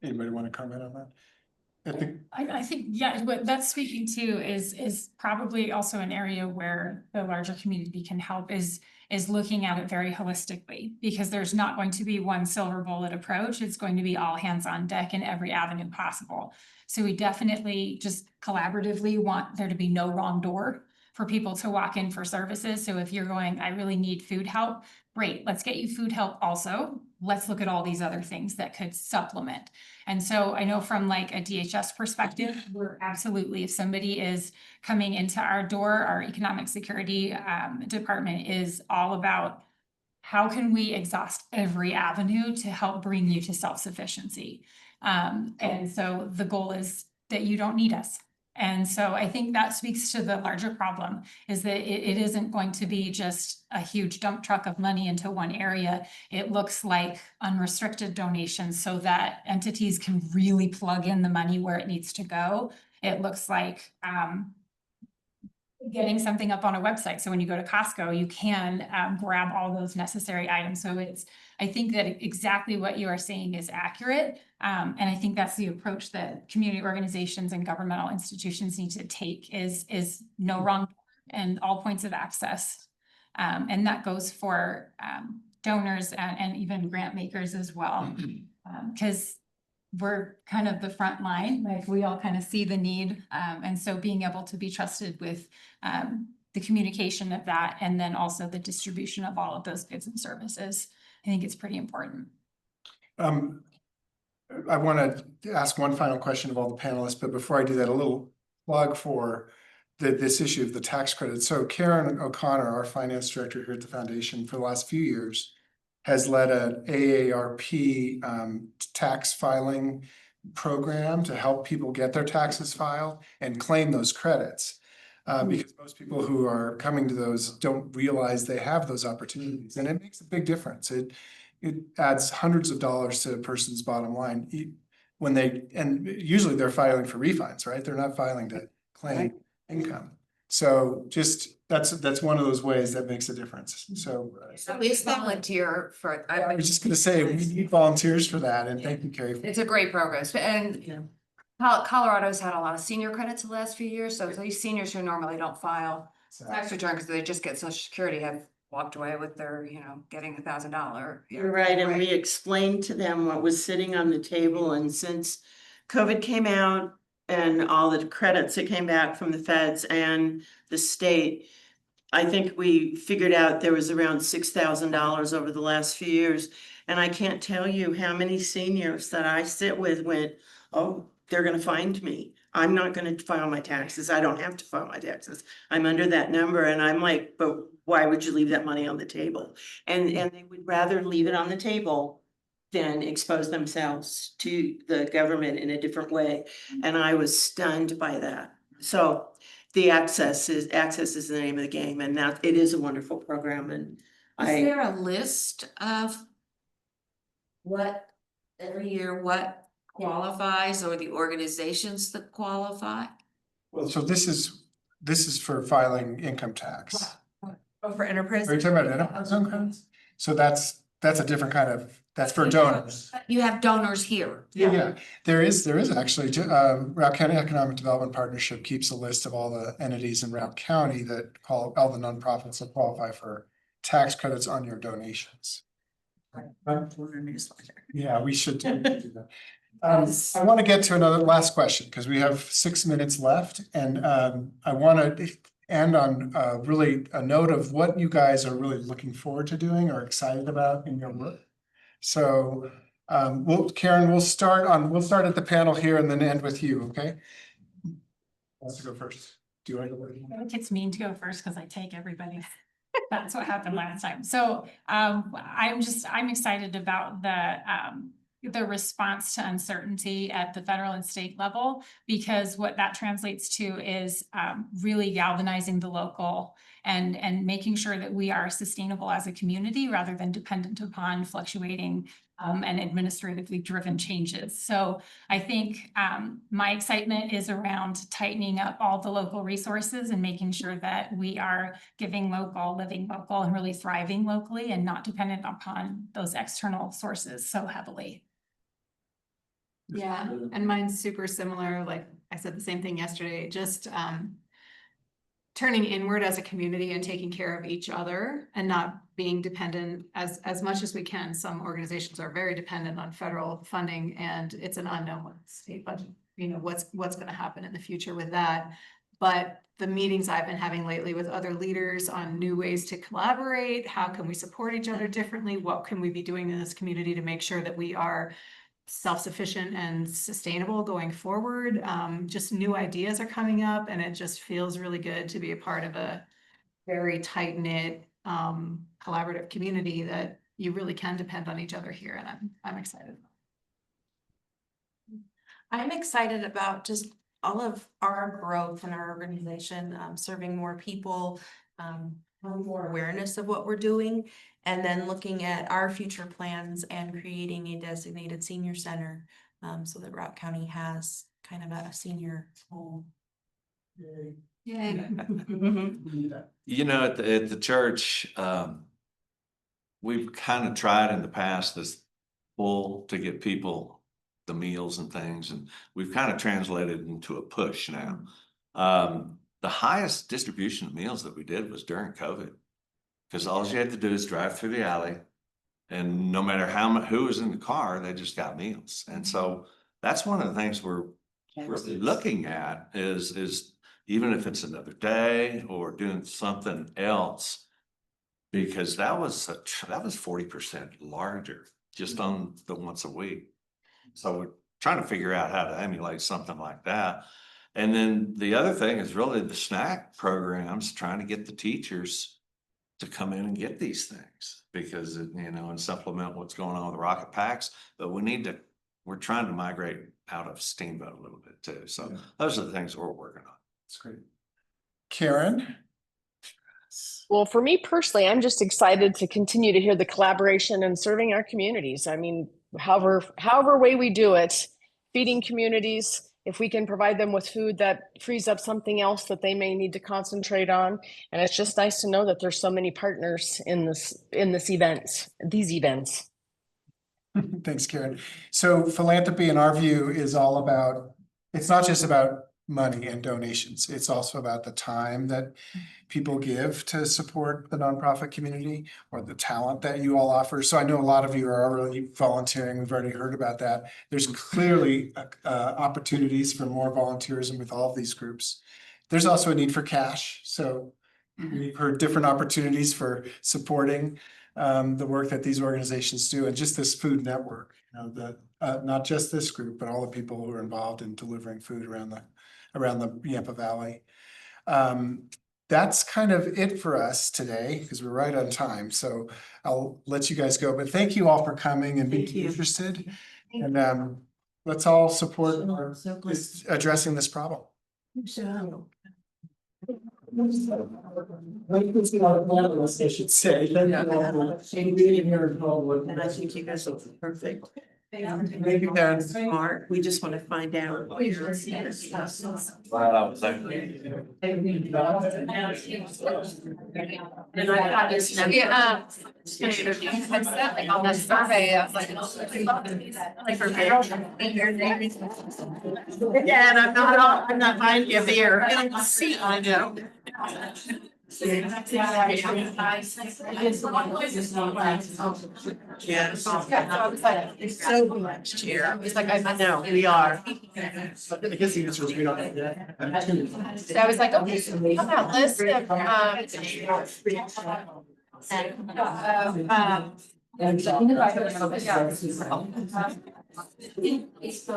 Anybody want to comment on that? I think, yeah, what that's speaking to is probably also an area where the larger community can help is looking at it very holistically, because there's not going to be one silver bullet approach. It's going to be all hands on deck in every avenue possible. So we definitely just collaboratively want there to be no wrong door for people to walk in for services. So if you're going, I really need food help, great, let's get you food help also. Let's look at all these other things that could supplement. And so I know from like a DHS perspective, we're absolutely, if somebody is coming into our door, our economic security department is all about how can we exhaust every avenue to help bring you to self-sufficiency. And so the goal is that you don't need us. And so I think that speaks to the larger problem, is that it isn't going to be just a huge dump truck of money into one area. It looks like unrestricted donations so that entities can really plug in the money where it needs to go. It looks like getting something up on a website. So when you go to Costco, you can grab all those necessary items. So I think that exactly what you are saying is accurate. And I think that's the approach that community organizations and governmental institutions need to take is no wrong and all points of access. And that goes for donors and even grant makers as well. Because we're kind of the front line, like we all kind of see the need. And so being able to be trusted with the communication of that, and then also the distribution of all of those goods and services, I think it's pretty important. I want to ask one final question of all the panelists, but before I do that, a little plug for this issue of the tax credit. So Karen O'Connor, our finance director here at the foundation for the last few years, has led an AARP tax filing program to help people get their taxes filed and claim those credits. Because most people who are coming to those don't realize they have those opportunities, and it makes a big difference. It adds hundreds of dollars to a person's bottom line and usually they're filing for refunds, right? They're not filing to claim income. So just that's one of those ways that makes a difference. So Please volunteer for. I was just going to say we need volunteers for that, and thank you, Carrie. It's a great program, and Colorado's had a lot of senior credits the last few years. So these seniors who normally don't file tax return because they just get Social Security have walked away with their, getting $1,000. You're right, and we explained to them what was sitting on the table, and since COVID came out and all the credits that came back from the feds and the state, I think we figured out there was around $6,000 over the last few years. And I can't tell you how many seniors that I sit with went, oh, they're gonna find me. I'm not gonna file my taxes. I don't have to file my taxes. I'm under that number and I'm like, but why would you leave that money on the table? And they would rather leave it on the table than expose themselves to the government in a different way. And I was stunned by that. So the access is the name of the game, and that it is a wonderful program. And Is there a list of what every year, what qualifies, or the organizations that qualify? Well, so this is for filing income tax. Oh, for enterprise. Are you talking about enterprise income? So that's a different kind of, that's for donors. You have donors here. Yeah, there is actually, Routt County Economic Development Partnership keeps a list of all the entities in Routt County that all the nonprofits that qualify for tax credits on your donations. Yeah, we should do that. I want to get to another last question because we have 6 minutes left, and I want to end on really a note of what you guys are really looking forward to doing or excited about in your work. So, Karen, we'll start at the panel here and then end with you, okay? Who wants to go first? Do I go first? It's mean to go first because I take everybody. That's what happened last time. So I'm excited about the response to uncertainty at the federal and state level, because what that translates to is really galvanizing the local and making sure that we are sustainable as a community rather than dependent upon fluctuating and administratively driven changes. So I think my excitement is around tightening up all the local resources and making sure that we are giving local, living local, and really thriving locally and not dependent upon those external sources so heavily. Yeah, and mine's super similar. Like I said the same thing yesterday, just turning inward as a community and taking care of each other and not being dependent as much as we can. Some organizations are very dependent on federal funding, and it's an unknown with state budget, you know, what's going to happen in the future with that. But the meetings I've been having lately with other leaders on new ways to collaborate, how can we support each other differently? What can we be doing in this community to make sure that we are self-sufficient and sustainable going forward? Just new ideas are coming up, and it just feels really good to be a part of a very tight-knit collaborative community that you really can depend on each other here, and I'm excited. I'm excited about just all of our growth in our organization, serving more people, more awareness of what we're doing, and then looking at our future plans and creating a designated senior center, so that Routt County has kind of a senior home. Yay. You know, at the church, we've kind of tried in the past this pull to get people the meals and things, and we've kind of translated it into a push now. The highest distribution of meals that we did was during COVID, because all you had to do is drive through the alley, and no matter who was in the car, they just got meals. And so that's one of the things we're really looking at is even if it's another day or doing something else, because that was 40% larger just on the once a week. So we're trying to figure out how to emulate something like that. And then the other thing is really the snack programs, trying to get the teachers to come in and get these things, because, you know, and supplement what's going on with the rocket packs. But we're trying to migrate out of Steamboat a little bit too. So those are the things we're working on. That's great. Karen? Well, for me personally, I'm just excited to continue to hear the collaboration and serving our communities. I mean, however way we do it, feeding communities, if we can provide them with food that frees up something else that they may need to concentrate on. And it's just nice to know that there's so many partners in these events. Thanks, Karen. So philanthropy in our view is all about, it's not just about money and donations. It's also about the time that people give to support the nonprofit community, or the talent that you all offer. So I know a lot of you are already volunteering. We've already heard about that. There's clearly opportunities for more volunteerism with all of these groups. There's also a need for cash. So we've heard different opportunities for supporting the work that these organizations do, and just this food network. know, not just this group, but all the people who are involved in delivering food around the Yampa Valley. That's kind of it for us today, because we're right on time, so I'll let you guys go, but thank you all for coming and being interested. And let's all support addressing this problem. I should say. And I think you guys are perfect. Thank you, Karen. Smart, we just want to find out. Glad I was there. And I got this, yeah, I said like on that survey, I was like. Yeah, and I'm not buying you a beer. See, I know. Yeah. It's so much here. It's like, I know, we are. I guess the answer is we don't know yet. So I was like, okay, so we have that list of,